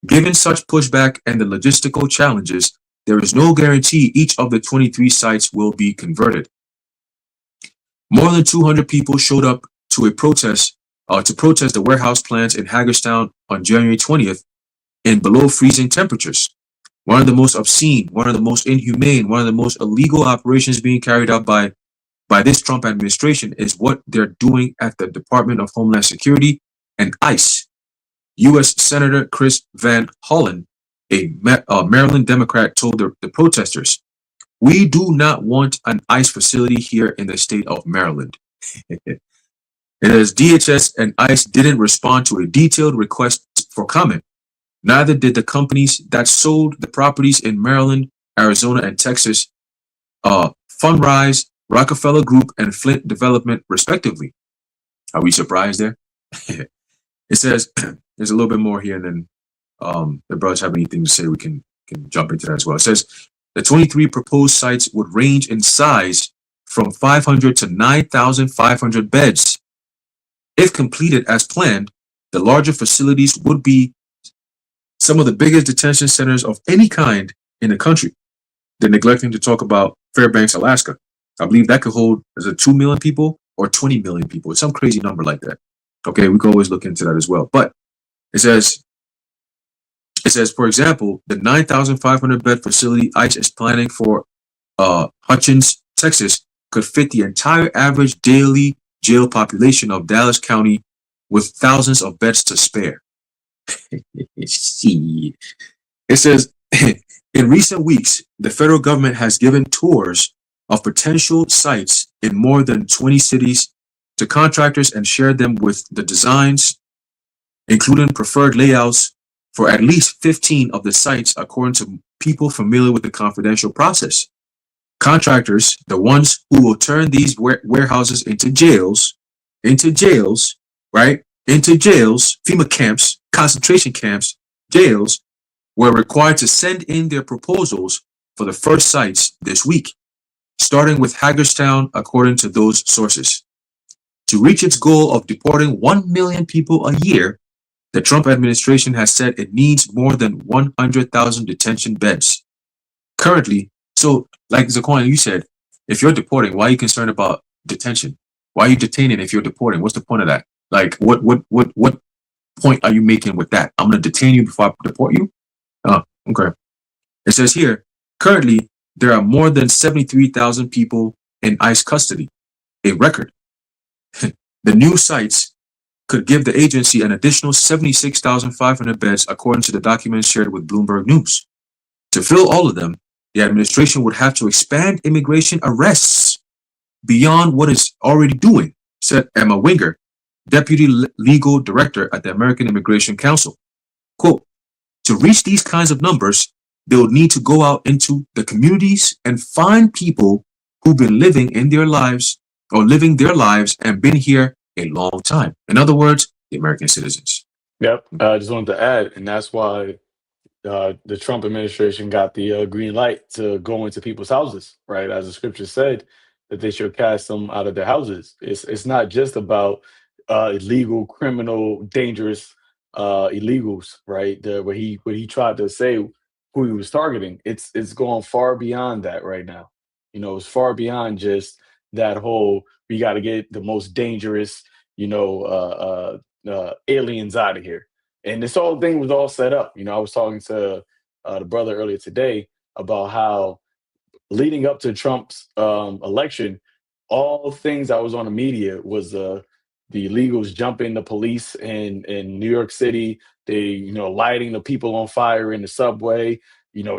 Given such pushback and the logistical challenges, there is no guarantee each of the 23 sites will be converted. More than 200 people showed up to protest the warehouse plans in Hagerstown on January 20th in below freezing temperatures. One of the most obscene, one of the most inhumane, one of the most illegal operations being carried out by this Trump administration is what they're doing at the Department of Homeland Security and ICE. U.S. Senator Chris Van Hollen, a Maryland Democrat, told the protesters, "We do not want an ICE facility here in the state of Maryland." It says DHS and ICE didn't respond to a detailed request for comment. Neither did the companies that sold the properties in Maryland, Arizona, and Texas, Fundrise, Rockefeller Group, and Flint Development, respectively. Are we surprised there? It says there's a little bit more here, and then if brothers have anything to say, we can can jump into that as well. It says the 23 proposed sites would range in size from 500 to 9,500 beds. If completed as planned, the larger facilities would be some of the biggest detention centers of any kind in the country. They're neglecting to talk about Fairbanks, Alaska. I believe that could hold, is it 2 million people or 20 million people? It's some crazy number like that. Okay, we can always look into that as well. But it says, for example, the 9,500 bed facility ICE is planning for Hutchins, Texas, could fit the entire average daily jail population of Dallas County with thousands of beds to spare. It says, in recent weeks, the federal government has given tours of potential sites in more than 20 cities to contractors and shared them with the designs, including preferred layouts for at least 15 of the sites, according to people familiar with the confidential process. Contractors, the ones who will turn these warehouses into jails, right? Into jails, FEMA camps, concentration camps, jails, were required to send in their proposals for the first sites this week, starting with Hagerstown, according to those sources. To reach its goal of deporting 1 million people a year, the Trump administration has said it needs more than 100,000 detention beds. Currently, so like Zaquan, you said, if you're deporting, why are you concerned about detention? Why are you detaining if you're deporting? What's the point of that? Like, what point are you making with that? I'm going to detain you before I deport you? Oh, okay. It says here, currently, there are more than 73,000 people in ICE custody, a record. The new sites could give the agency an additional 76,500 beds, according to the documents shared with Bloomberg News. To fill all of them, the administration would have to expand immigration arrests beyond what it's already doing, said Emma Winger, Deputy Legal Director at the American Immigration Council. Quote, to reach these kinds of numbers, they will need to go out into the communities and find people who've been living their lives and been here a long time. In other words, the American citizens. Yep. I just wanted to add, and that's why the Trump administration got the green light to go into people's houses, right? As the scripture said, that they should cast them out of their houses. It's not just about illegal, criminal, dangerous illegals, right? What he tried to say who he was targeting. It's going far beyond that right now. You know, it's far beyond just that whole we got to get the most dangerous, aliens out of here. And this whole thing was all set up. You know, I was talking to the brother earlier today about how leading up to Trump's election, all things that was on the media was the illegals jumping the police in New York City. They, lighting the people on fire in the subway,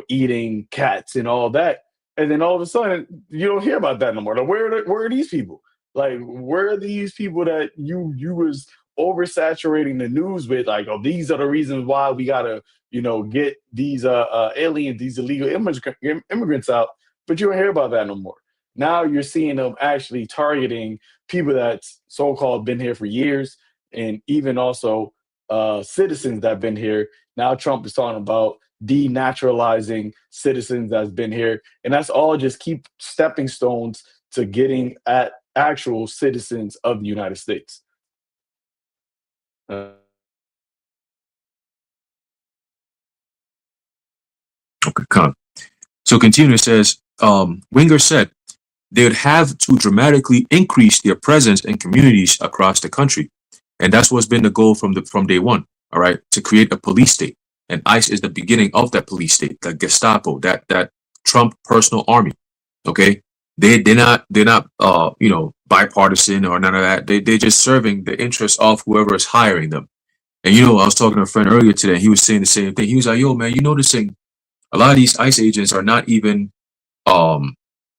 eating cats and all that. And then all of a sudden, you don't hear about that no more. Like, where are these people? Like, where are these people that you was oversaturating the news with? Like, oh, these are the reasons why we gotta, get these aliens, these illegal immigrants out. But you don't hear about that no more. Now you're seeing them actually targeting people that's so-called been here for years, and even also citizens that have been here. Now Trump is talking about denaturalizing citizens that's been here, and that's all just keep stepping stones to getting at actual citizens of the United States. Okay, come. So continue, it says, Winger said they would have to dramatically increase their presence in communities across the country. And that's what's been the goal from day one, all right, to create a police state. And ICE is the beginning of that police state, the Gestapo, that Trump personal army. Okay. They're not bipartisan or none of that. They're just serving the interests of whoever is hiring them. And I was talking to a friend earlier today, he was saying the same thing. He was like, yo, man, noticing a lot of these ICE agents are not even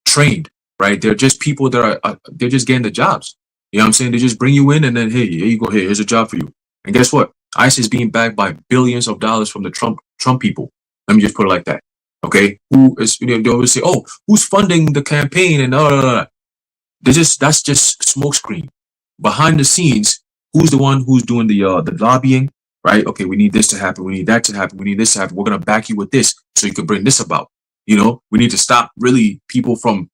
trained, right? They're just people that are they're just getting the jobs. You know what I'm saying? They just bring you in and then, hey, here you go. Hey, here's a job for you. And guess what? ICE is being backed by billions of dollars from the Trump people. Let me just put it like that. Okay? Who is, they always say, oh, who's funding the campaign and that's just smokescreen. Behind the scenes, who's the one who's doing the lobbying, right? Okay, we need this to happen. We need that to happen. We need this to happen. We're going to back you with this so you can bring this about. You know, we need to stop really people from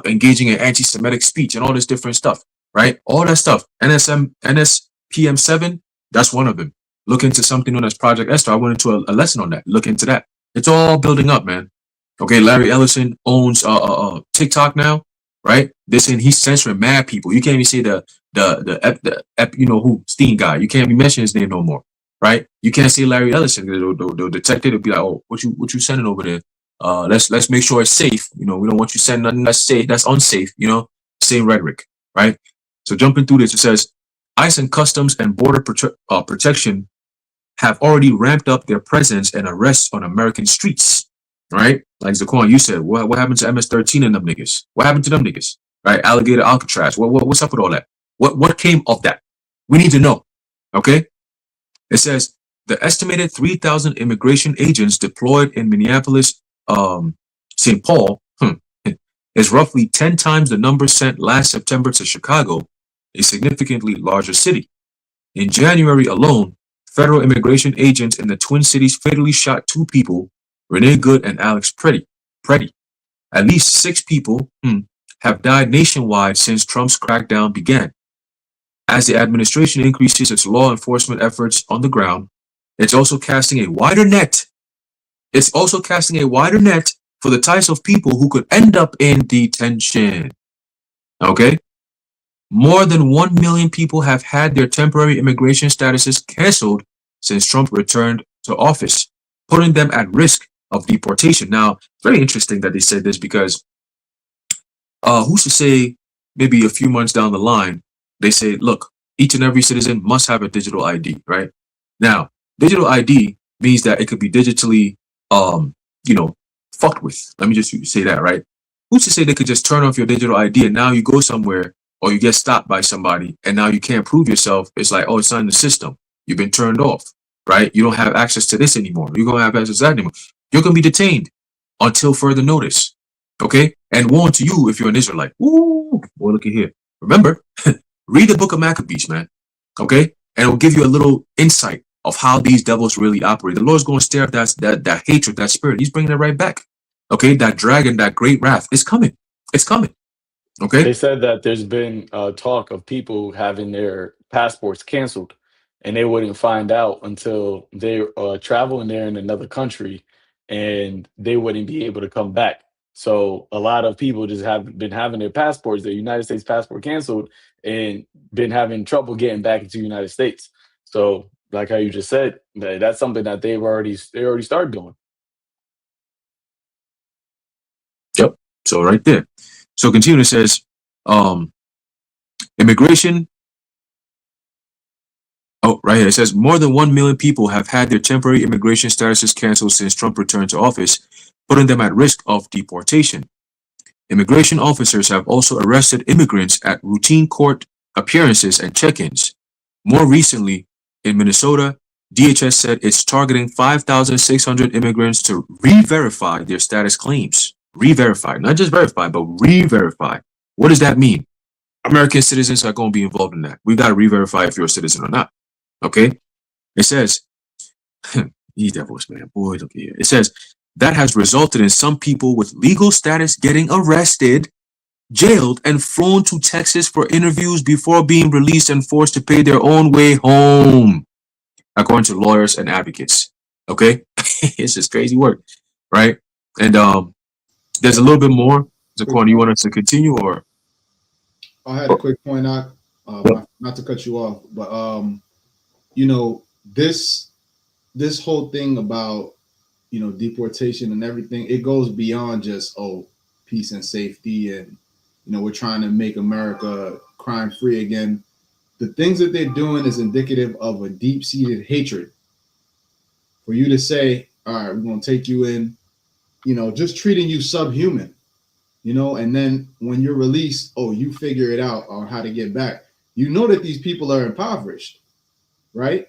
engaging in anti-Semitic speech and all this different stuff, right? All that stuff. NSPM7, that's one of them. Look into something known as Project Esther. I went into a lesson on that. Look into that. It's all building up, man. Okay, Larry Ellison owns TikTok now, right? He's censoring mad people. You can't even say you know who, Steen guy. You can't be mentioning his name no more, right? You can't say Larry Ellison. The detective will be like, oh, what you sending over there? Let's make sure it's safe. You know, we don't want you sending nothing that's safe, that's unsafe. You know, same rhetoric, right? So jumping through this, it says ICE and Customs and Border Protection have already ramped up their presence and arrests on American streets, right? Like Zaquan, you said, what happened to MS-13 and them niggas? What happened to them niggas? Right? Alligator Alcatraz. What's up with all that? What came of that? We need to know. Okay? It says the estimated 3,000 immigration agents deployed in Minneapolis, St. Paul, is roughly 10 times the number sent last September to Chicago, a significantly larger city. In January alone, federal immigration agents in the Twin Cities fatally shot 2 people, Renee Good and Alex Preddy. At least 6 people have died nationwide since Trump's crackdown began. As the administration increases its law enforcement efforts on the ground, it's also casting a wider net. It's also casting a wider net for the types of people who could end up in detention. Okay? More than 1 million people have had their temporary immigration statuses canceled since Trump returned to office, putting them at risk of deportation. Now, it's very interesting that they said this because who's to say maybe a few months down the line, they say, look, each and every citizen must have a digital ID, right? Now, digital ID means that it could be digitally, you know, fucked with. Let me just say that, right? Who's to say they could just turn off your digital ID and now you go somewhere or you get stopped by somebody and now you can't prove yourself. It's like, oh, it's not in the system. You've been turned off, right? You don't have access to this anymore. You don't have access to that anymore. You're going to be detained until further notice, okay? And woe to you if you're an Israelite. Ooh, boy, look at here. Remember, read the book of Maccabees, man, okay? And it'll give you a little insight of how these devils really operate. The Lord's going to stare at that hatred, that spirit. He's bringing it right back, okay? That dragon, that great wrath is coming. It's coming. Okay. They said that there's been talk of people having their passports canceled, and they wouldn't find out until they traveling there in another country, and they wouldn't be able to come back. So a lot of people just have been having their passports, their United States passport canceled, and been having trouble getting back into the United States. So, like how you just said, that's something that they already started doing. Yep. So right there. So continue, it says, immigration. Oh, right here. It says more than 1 million people have had their temporary immigration statuses canceled since Trump returned to office, putting them at risk of deportation. Immigration officers have also arrested immigrants at routine court appearances and check-ins. More recently, in Minnesota, DHS said it's targeting 5,600 immigrants to re-verify their status claims. Re-verify, not just verify, but re-verify. What does that mean? American citizens are going to be involved in that. We got to re-verify if you're a citizen or not. Okay? It says, these devils, man, boy, look here. It says, that has resulted in some people with legal status getting arrested, jailed, and flown to Texas for interviews before being released and forced to pay their own way home, according to lawyers and advocates. Okay? It's just crazy work, right? And there's a little bit more. Zaquan, you want us to continue or? I had a quick point out, not to cut you off, but you know, this whole thing about, you know, deportation and everything, it goes beyond just, oh, peace and safety and, you know, we're trying to make America crime free again. The things that they're doing is indicative of a deep-seated hatred. For you to say, all right, we're going to take you in, you know, just treating you subhuman, you know, and then when you're released, oh, you figure it out on how to get back. You know that these people are impoverished, right?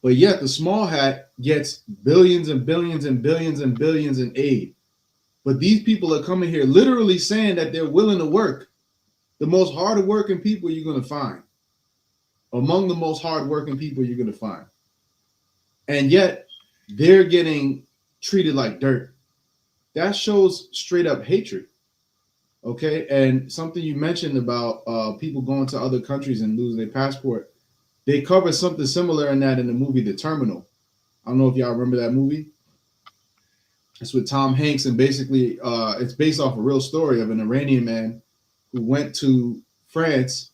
But yet the small hat gets billions and billions and billions and billions in aid. But these people are coming here literally saying that they're willing to work. The most hard working people you're going to find. among the most hardworking people you're gonna find, and yet they're getting treated like dirt. That shows straight up hatred. Okay, and something you mentioned about people going to other countries and losing their passport. They covered something similar in that in the movie The Terminal. I don't know if y'all remember that movie. It's with Tom Hanks, and basically, it's based off a real story of an Iranian man who went to France.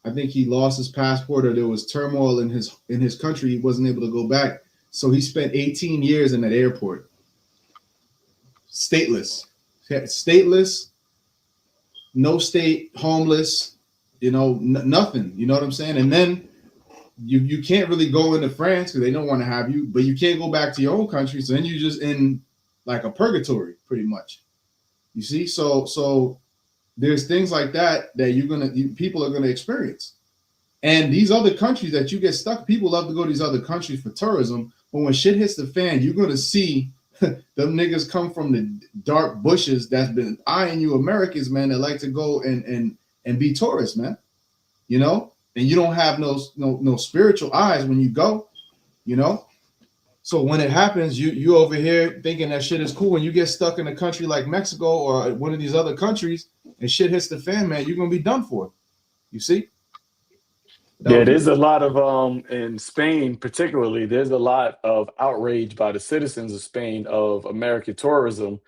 I think he lost his passport, or there was turmoil in his country. He wasn't able to go back, so he spent 18 years in that airport, stateless, no state, homeless, nothing. You know what I'm saying? And then you can't really go into France because they don't want to have you, but you can't go back to your own country. So then you're just in like a purgatory, pretty much. You see, so there's things like that people are gonna experience. And these other countries that you get stuck, people love to go to these other countries for tourism. But when shit hits the fan, you're gonna see them niggas come from the dark bushes that's been eyeing you Americans, man, that like to go and be tourists, man. And you don't have no spiritual eyes when you go, So when it happens, you over here thinking that shit is cool, and you get stuck in a country like Mexico or one of these other countries, and shit hits the fan, man, you're gonna be done for. You see? Yeah, there's a lot of in Spain particularly, there's a lot of outrage by the citizens of Spain of American tourism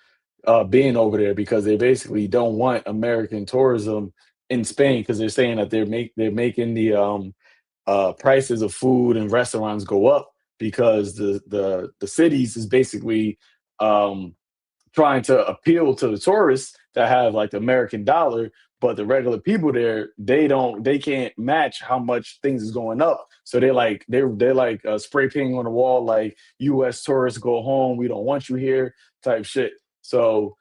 being over there, because they basically don't want American tourism in Spain, because they're saying that they're making the prices of food and restaurants go up, because the cities is basically um, trying to appeal to the tourists that have like the American dollar, but the regular people there, they can't match how much things is going up. So they're like spray painting on the wall like U.S. tourists go home, we don't want you here type shit. So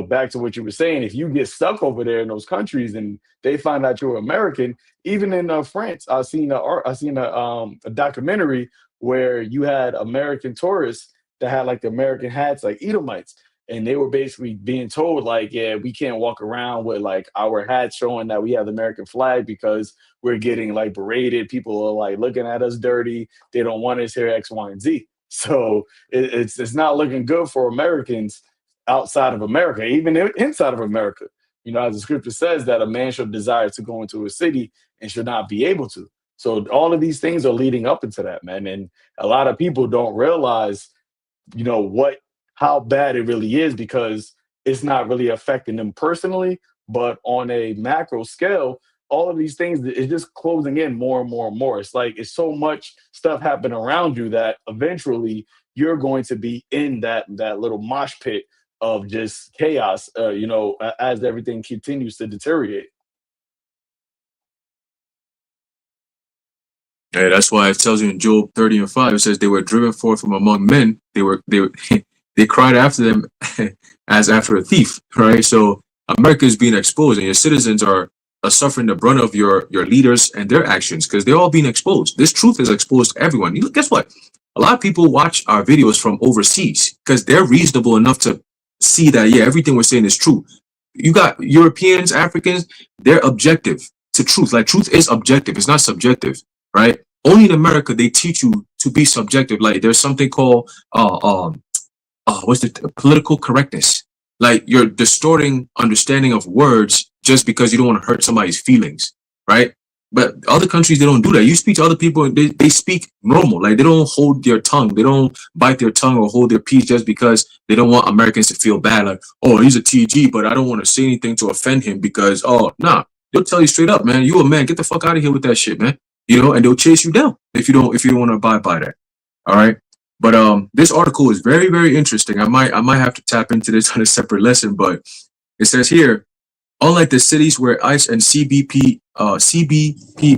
back to what you were saying, if you get stuck over there in those countries and they find out you're American, even in France, I seen a documentary where you had American tourists that had like the American hats, like Edomites, and they were basically being told like, yeah, we can't walk around with like our hats showing that we have the American flag, because we're getting like berated. People are like looking at us dirty. They don't want us here, X, Y, and Z. So it's not looking good for Americans outside of America, even inside of America. As the scripture says, that a man should desire to go into a city and should not be able to. So all of these things are leading up into that, man. And a lot of people don't realize, how bad it really is, because it's not really affecting them personally, but on a macro scale, all of these things is just closing in more and more and more. It's like it's so much stuff happening around you that eventually you're going to be in that little mosh pit of just chaos, as everything continues to deteriorate. Yeah, that's why it tells you in Job 30:5, it says they were driven forth from among men. They cried after them as after a thief, right? So America is being exposed, and your citizens are suffering the brunt of your leaders and their actions, because they're all being exposed. This truth is exposed to everyone. Guess what? A lot of people watch our videos from overseas because they're reasonable enough to see that, yeah, everything we're saying is true. You got Europeans, Africans, they're objective to truth. Like, truth is objective, it's not subjective, right? Only in America they teach you to be subjective. Like, there's something called what's the political correctness. Like, you're distorting understanding of words just because you don't want to hurt somebody's feelings, right? But other countries, they don't do that. You speak to other people, and they speak normal. Like, they don't hold their tongue. They don't bite their tongue or hold their peace just because they don't want Americans to feel bad. Like, oh, he's a TG, but I don't want to say anything to offend him because, oh, nah. They'll tell you straight up, man, you a man. Get the fuck out of here with that shit, man. And they'll chase you down if you don't want to abide by that. All right. But this article is very, very interesting. I might have to tap into this on a separate lesson, but it says here, unlike the cities where ICE and CBP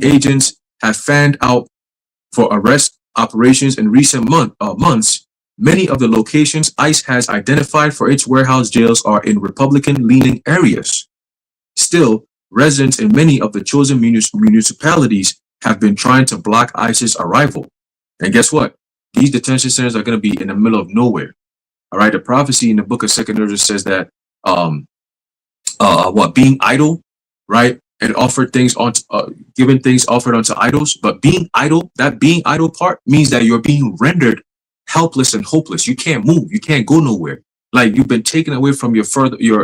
agents have fanned out for arrest operations in recent months, many of the locations ICE has identified for its warehouse jails are in Republican-leaning areas. Still, residents in many of the chosen municipalities have been trying to block ICE's arrival. And guess what? These detention centers are going to be in the middle of nowhere. All right. The prophecy in the book of 2 Ezra says that being idle, right, and offered things on, given things offered unto idols. But being idle, that being idle part means that you're being rendered helpless and hopeless. You can't move. You can't go nowhere. Like you've been taken away from your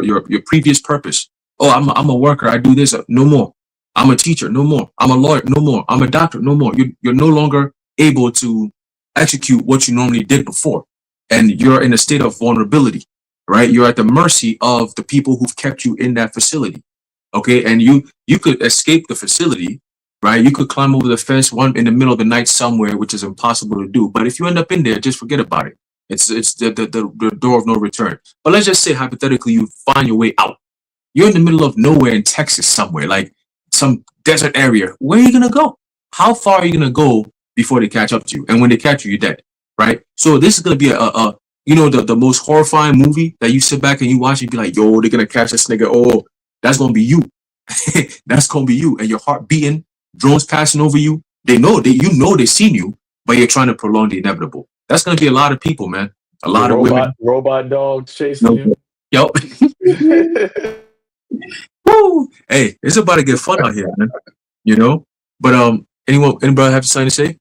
your previous purpose. Oh, I'm a worker. I do this. No more. I'm a teacher. No more. I'm a lawyer. No more. I'm a doctor. No more. You're no longer able to execute what you normally did before, and you're in a state of vulnerability. Right? You're at the mercy of the people who've kept you in that facility. Okay, and you could escape the facility, right? You could climb over the fence one in the middle of the night somewhere, which is impossible to do. But if you end up in there, just forget about it. It's the door of no return. But let's just say hypothetically you find your way out. You're in the middle of nowhere in Texas somewhere, like some desert area. Where are you gonna go? How far are you gonna go before they catch up to you? And when they catch you, you're dead, right? So this is gonna be a you know, the most horrifying movie that you sit back and you watch and be like, yo, they're gonna catch this nigga. Oh, that's gonna be you. That's gonna be you, and your heart beating, drones passing over you. They know they seen you, but you're trying to prolong the inevitable. That's gonna be a lot of people, man. A lot of women. Robot dogs chasing you. Yo. Woo! Hey, it's about to get fun out here, man. You know? But anybody have something to say?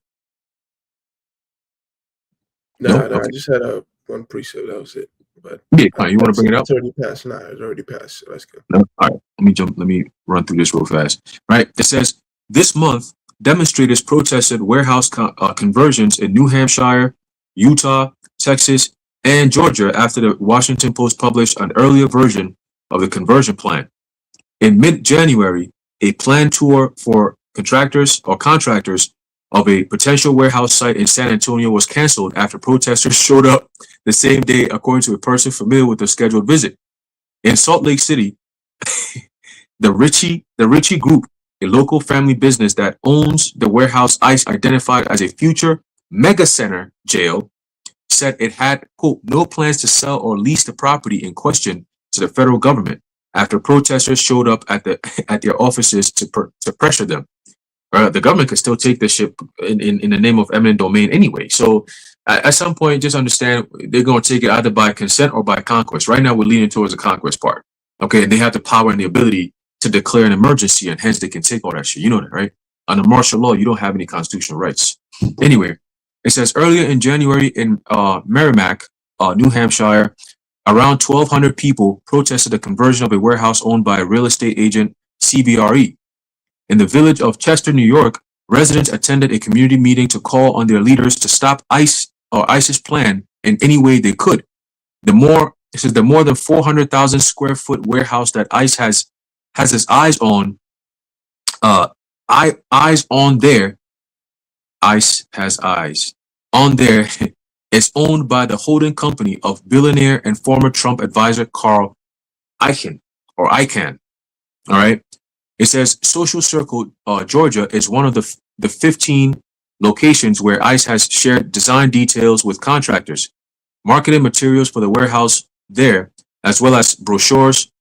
No, No? I just had one precept. That was it. But Yeah, you want to bring it up? It's already passed. Nah, it's already passed. So let's go. No? All right, let me run through this real fast. Right, it says this month demonstrators protested warehouse conversions in New Hampshire, Utah, Texas, and Georgia after the Washington Post published an earlier version of the conversion plan. In mid-January, a planned tour for contractors of a potential warehouse site in San Antonio was canceled after protesters showed up the same day, according to a person familiar with the scheduled visit. In Salt Lake City, the Ritchie Group, a local family business that owns the warehouse ICE identified as a future mega center jail, said it had, quote, no plans to sell or lease the property in question to the federal government after protesters showed up at their offices to pressure them. The government could still take this shit in the name of eminent domain anyway. So at some point, just understand they're going to take it either by consent or by conquest. Right now, we're leaning towards the conquest part. Okay, and they have the power and the ability to declare an emergency, and hence they can take all that shit. You know that, right? Under martial law, you don't have any constitutional rights. Anyway, it says earlier in January in Merrimack, New Hampshire, around 1,200 people protested the conversion of a warehouse owned by a real estate agent, CBRE. In the village of Chester, New York, residents attended a community meeting to call on their leaders to stop ICE's plan in any way they could. The more than 400,000 square foot warehouse that ICE has its eyes on there. ICE has eyes on there. It's owned by the holding company of billionaire and former Trump advisor Carl Icahn. All right. It says Social Circle, Georgia, is one of the 15 locations where ICE has shared design details with contractors, marketed materials for the warehouse there, as well as brochures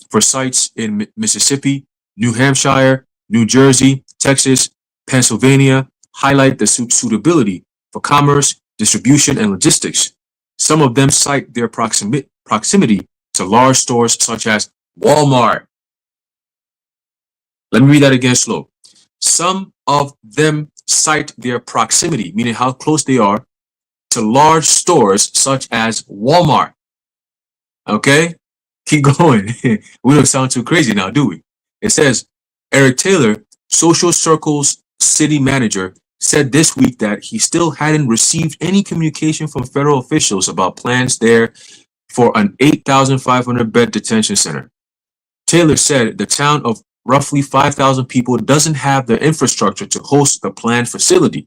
for sites in Mississippi, New Hampshire, New Jersey, Texas, Pennsylvania, highlight the suitability for commerce, distribution, and logistics. Some of them cite their proximity to large stores such as Walmart. Let me read that again slow. Some of them cite their proximity, meaning how close they are, to large stores such as Walmart. Okay? Keep going. We don't sound too crazy now, do we? It says, Eric Taylor, Social Circle's city manager, said this week that he still hadn't received any communication from federal officials about plans there for an 8,500 bed detention center. Taylor said the town of roughly 5,000 people doesn't have the infrastructure to host the planned facility.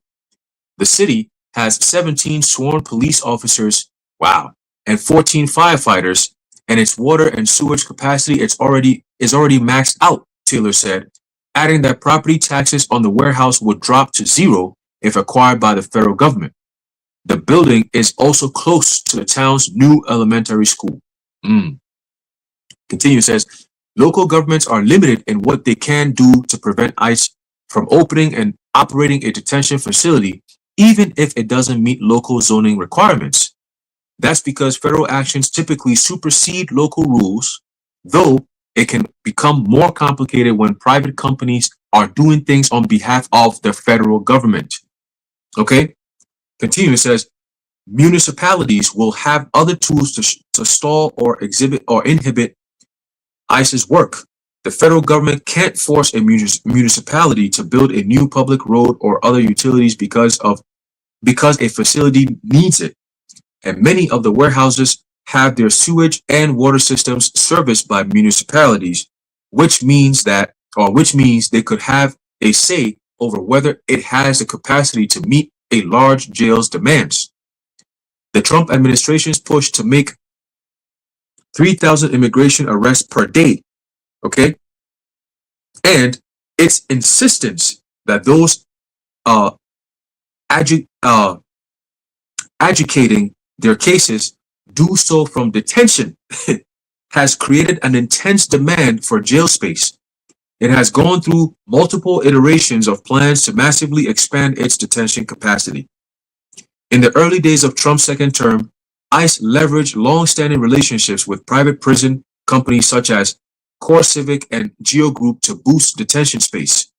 The city has 17 sworn police officers, wow, and 14 firefighters, and its water and sewage capacity is already maxed out, Taylor said, adding that property taxes on the warehouse would drop to zero if acquired by the federal government. The building is also close to the town's new elementary school. Continue, says, local governments are limited in what they can do to prevent ICE from opening and operating a detention facility, even if it doesn't meet local zoning requirements. That's because federal actions typically supersede local rules, though it can become more complicated when private companies are doing things on behalf of the federal government. Okay? Continue. It says, municipalities will have other tools to stall or exhibit or inhibit ICE's work. The federal government can't force a municipality to build a new public road or other utilities because a facility needs it. And many of the warehouses have their sewage and water systems serviced by municipalities, which means they could have a say over whether it has the capacity to meet a large jail's demands. The Trump administration's push to make 3,000 immigration arrests per day, okay, and its insistence that those uh, adjudicating their cases do so from detention has created an intense demand for jail space. It has gone through multiple iterations of plans to massively expand its detention capacity. In the early days of Trump's second term, ICE leveraged long-standing relationships with private prison companies such as CoreCivic and Geo Group to boost detention space.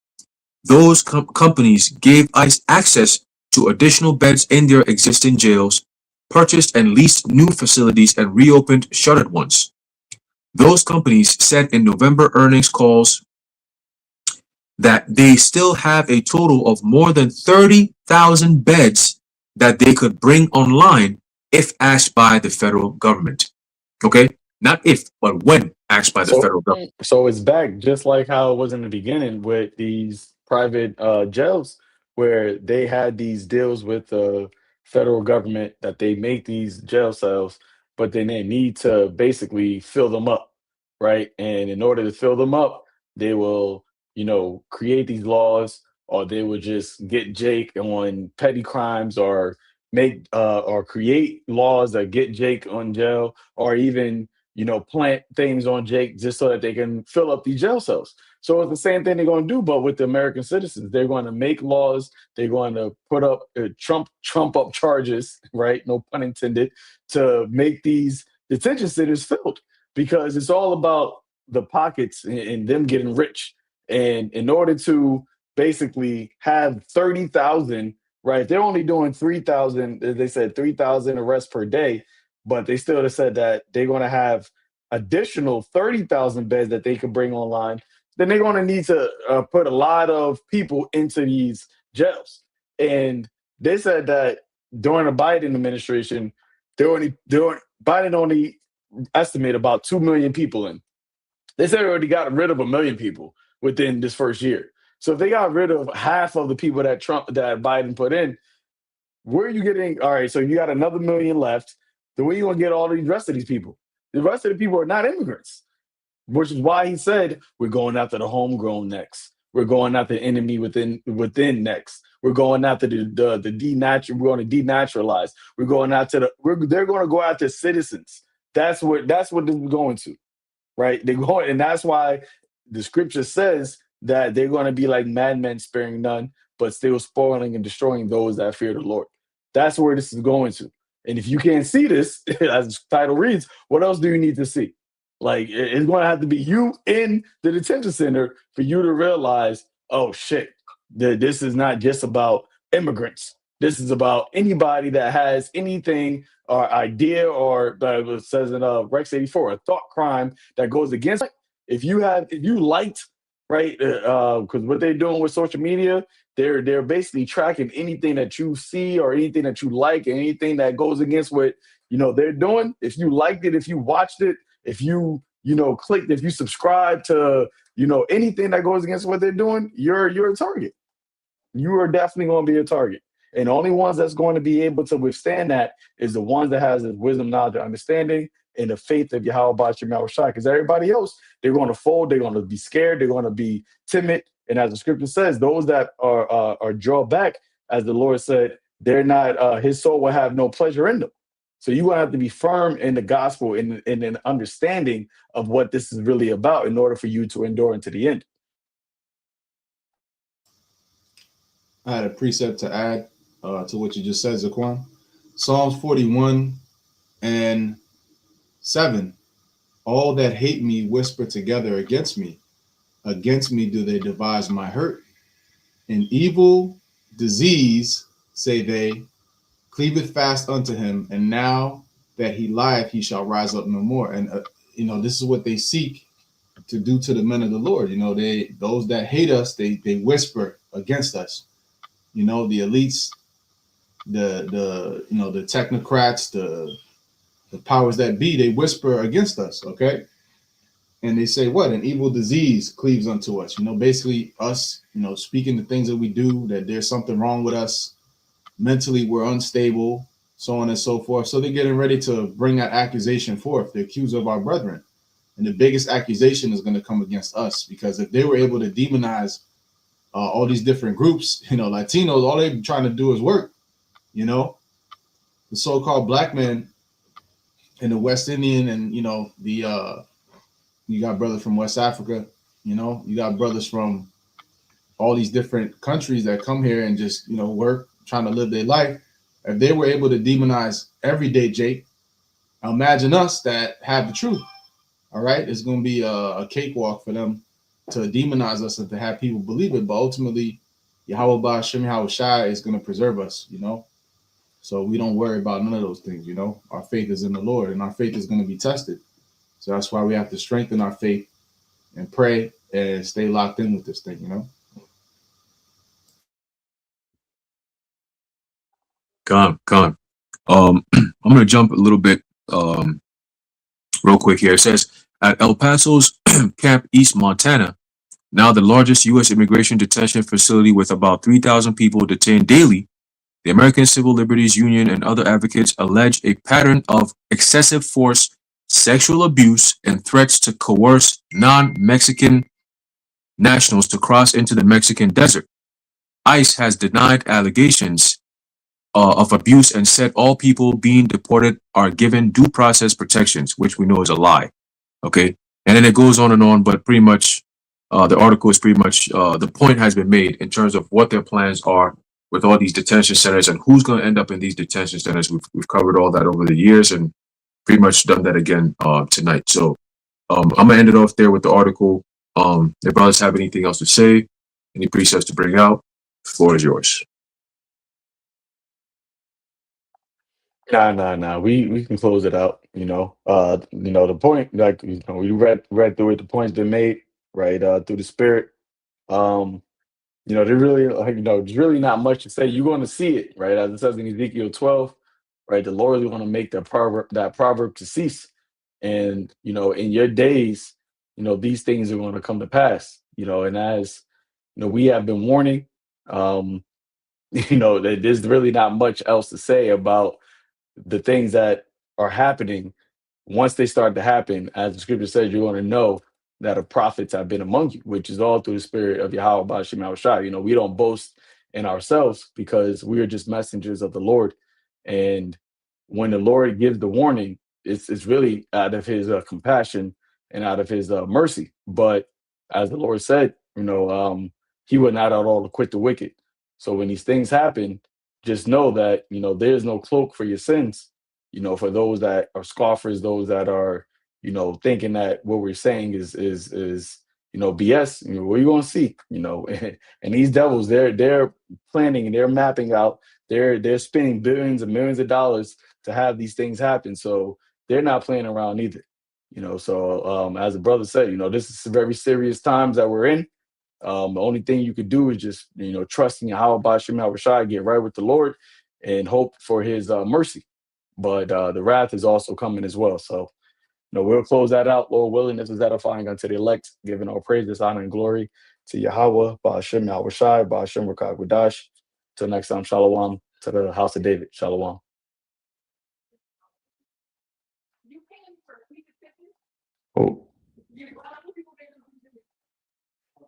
Those companies gave ICE access to additional beds in their existing jails, purchased and leased new facilities, and reopened shuttered ones. Those companies said in November earnings calls that they still have a total of more than 30,000 beds that they could bring online if asked by the federal government. Okay? Not if, but when asked by the federal government. So it's back just like how it was in the beginning with these private jails, where they had these deals with the federal government that they make these jail cells, but then they need to basically fill them up, right? And in order to fill them up, they will, create these laws, or they will just get Jake on petty crimes, or make or create laws that get Jake on jail, or even plant things on Jake just so that they can fill up these jail cells. So it's the same thing they're going to do, but with the American citizens, they're going to make laws. They're going to put up trump up charges, right? No pun intended, to make these detention centers filled, because it's all about the pockets and them getting rich. And in order to basically have 30,000, right? They're only doing 3,000. They said 3,000 arrests per day, but they still have said that they're going to have additional 30,000 beds that they can bring online. Then they're going to need to put a lot of people into these jails. And they said that during the Biden administration, Biden only estimated about 2 million people in. They said they already got rid of 1 million people within this first year. So if they got rid of half of the people that Biden put in, where are you getting? All right, so you got another million left. Then where are you going to get all the rest of these people? The rest of the people are not immigrants, which is why he said we're going after the homegrown next. We're going after the enemy within next. We're going after the denatural. We're going to denaturalize. We're going after they're going to go after citizens. That's what this is going to, right? They're going, and that's why the scripture says that they're going to be like madmen, sparing none, but still spoiling and destroying those that fear the Lord. That's where this is going to. And if you can't see this, as the title reads, what else do you need to see? Like, it's going to have to be you in the detention center for you to realize, oh shit, this is not just about immigrants. This is about anybody that has anything or idea, or it says in Rex 84, a thought crime that goes against. If you liked, right, because what they're doing with social media, they're basically tracking anything that you see or anything that you like, and anything that goes against what they're doing. If you liked it, if you watched it, if you clicked, if you subscribe to anything that goes against what they're doing, you're a target. You are definitely going to be a target. And the only ones that's going to be able to withstand that is the ones that has the wisdom, knowledge, and understanding, and the faith of Yahweh Bashim Yahushua. Because everybody else, they're going to fold, they're going to be scared, they're going to be timid. And as the scripture says, those that are drawn back, as the Lord said, they're not. His soul will have no pleasure in them. So you're going to have to be firm in the gospel and in an understanding of what this is really about in order for you to endure into the end. I had a precept to add to what you just said, Zaquan. Psalms 41 and 7 all that hate me whisper together against me. Against me do they devise my hurt. An evil disease, say they, cleaveth fast unto him, and now that he lieth, he shall rise up no more. And this is what they seek to do to the men of the Lord. Those that hate us, they whisper against us. The elites, the technocrats, the powers that be, they whisper against us. Okay. And they say, what? An evil disease cleaves unto us. Basically us, speaking the things that we do, that there's something wrong with us. Mentally, we're unstable, so on and so forth. So they're getting ready to bring that accusation forth, the accuser of our brethren. And the biggest accusation is going to come against us, because if they were able to demonize all these different groups, Latinos, all they're trying to do is work. The so-called black men in the West Indian, and you got brothers from West Africa, you got brothers from all these different countries that come here and just, work, trying to live their life. If they were able to demonize everyday Jake, imagine us that have the truth. All right. It's going to be a cakewalk for them to demonize us and to have people believe it. But ultimately, Yahweh Ba'ashem Yahweh Shai is going to preserve us, So we don't worry about none of those things, Our faith is in the Lord, and our faith is going to be tested. So that's why we have to strengthen our faith and pray and stay locked in with this thing, Con. I'm gonna jump a little bit real quick here. It says at El Paso's Camp East, Montana, now the largest U.S. immigration detention facility with about 3,000 people detained daily, the American Civil Liberties Union and other advocates allege a pattern of excessive force, sexual abuse, and threats to coerce non-Mexican nationals to cross into the Mexican desert. ICE has denied allegations of abuse and said all people being deported are given due process protections, which we know is a lie. Okay. And then it goes on and on, but pretty much the article is pretty much the point has been made in terms of what their plans are with all these detention centers and who's going to end up in these detention centers. We've covered all that over the years and pretty much done that again tonight. So I'm going to end it off there with the article. If brothers have anything else to say, any precepts to bring out, the floor is yours. Nah. We can close it out. The point, like, we read through it. The point's been made, right? Through the spirit. Um, there really, there's really not much to say. You're going to see it, right? As it says in Ezekiel 12, right? The Lord is going to make that proverb to cease, and in your days, these things are going to come to pass. And as we have been warning, um, that there's really not much else to say about the things that are happening. Once they start to happen, as the scripture says, you're going to know that the prophets have been among you, which is all through the spirit of Yahweh Ba'ashem Yahweh Shai. We don't boast in ourselves, because we are just messengers of the Lord. And when the Lord gives the warning, it's really out of his compassion and out of his mercy. But as the Lord said, he would not at all acquit the wicked. So when these things happen, just know that, there's no cloak for your sins. For those that are scoffers, those that are, thinking that what we're saying is BS. What are you going to see? And these devils, they're planning and they're mapping out. They're spending billions and millions of dollars to have these things happen. So they're not playing around either. So as the brother said, this is very serious times that we're in. The only thing you could do is just, trust in Yahweh Ba'ashem Yahweh Shai, get right with the Lord, and hope for his mercy. But the wrath is also coming as well. So, we'll close that out, Lord willing. This is edifying unto the elect, giving all praises, honor, and glory to Yahweh Ba'ashem Yahweh Shai, Ba'ashem Rakak Wadash. Till next time, Shalom to the house of David. Shalom. Oh.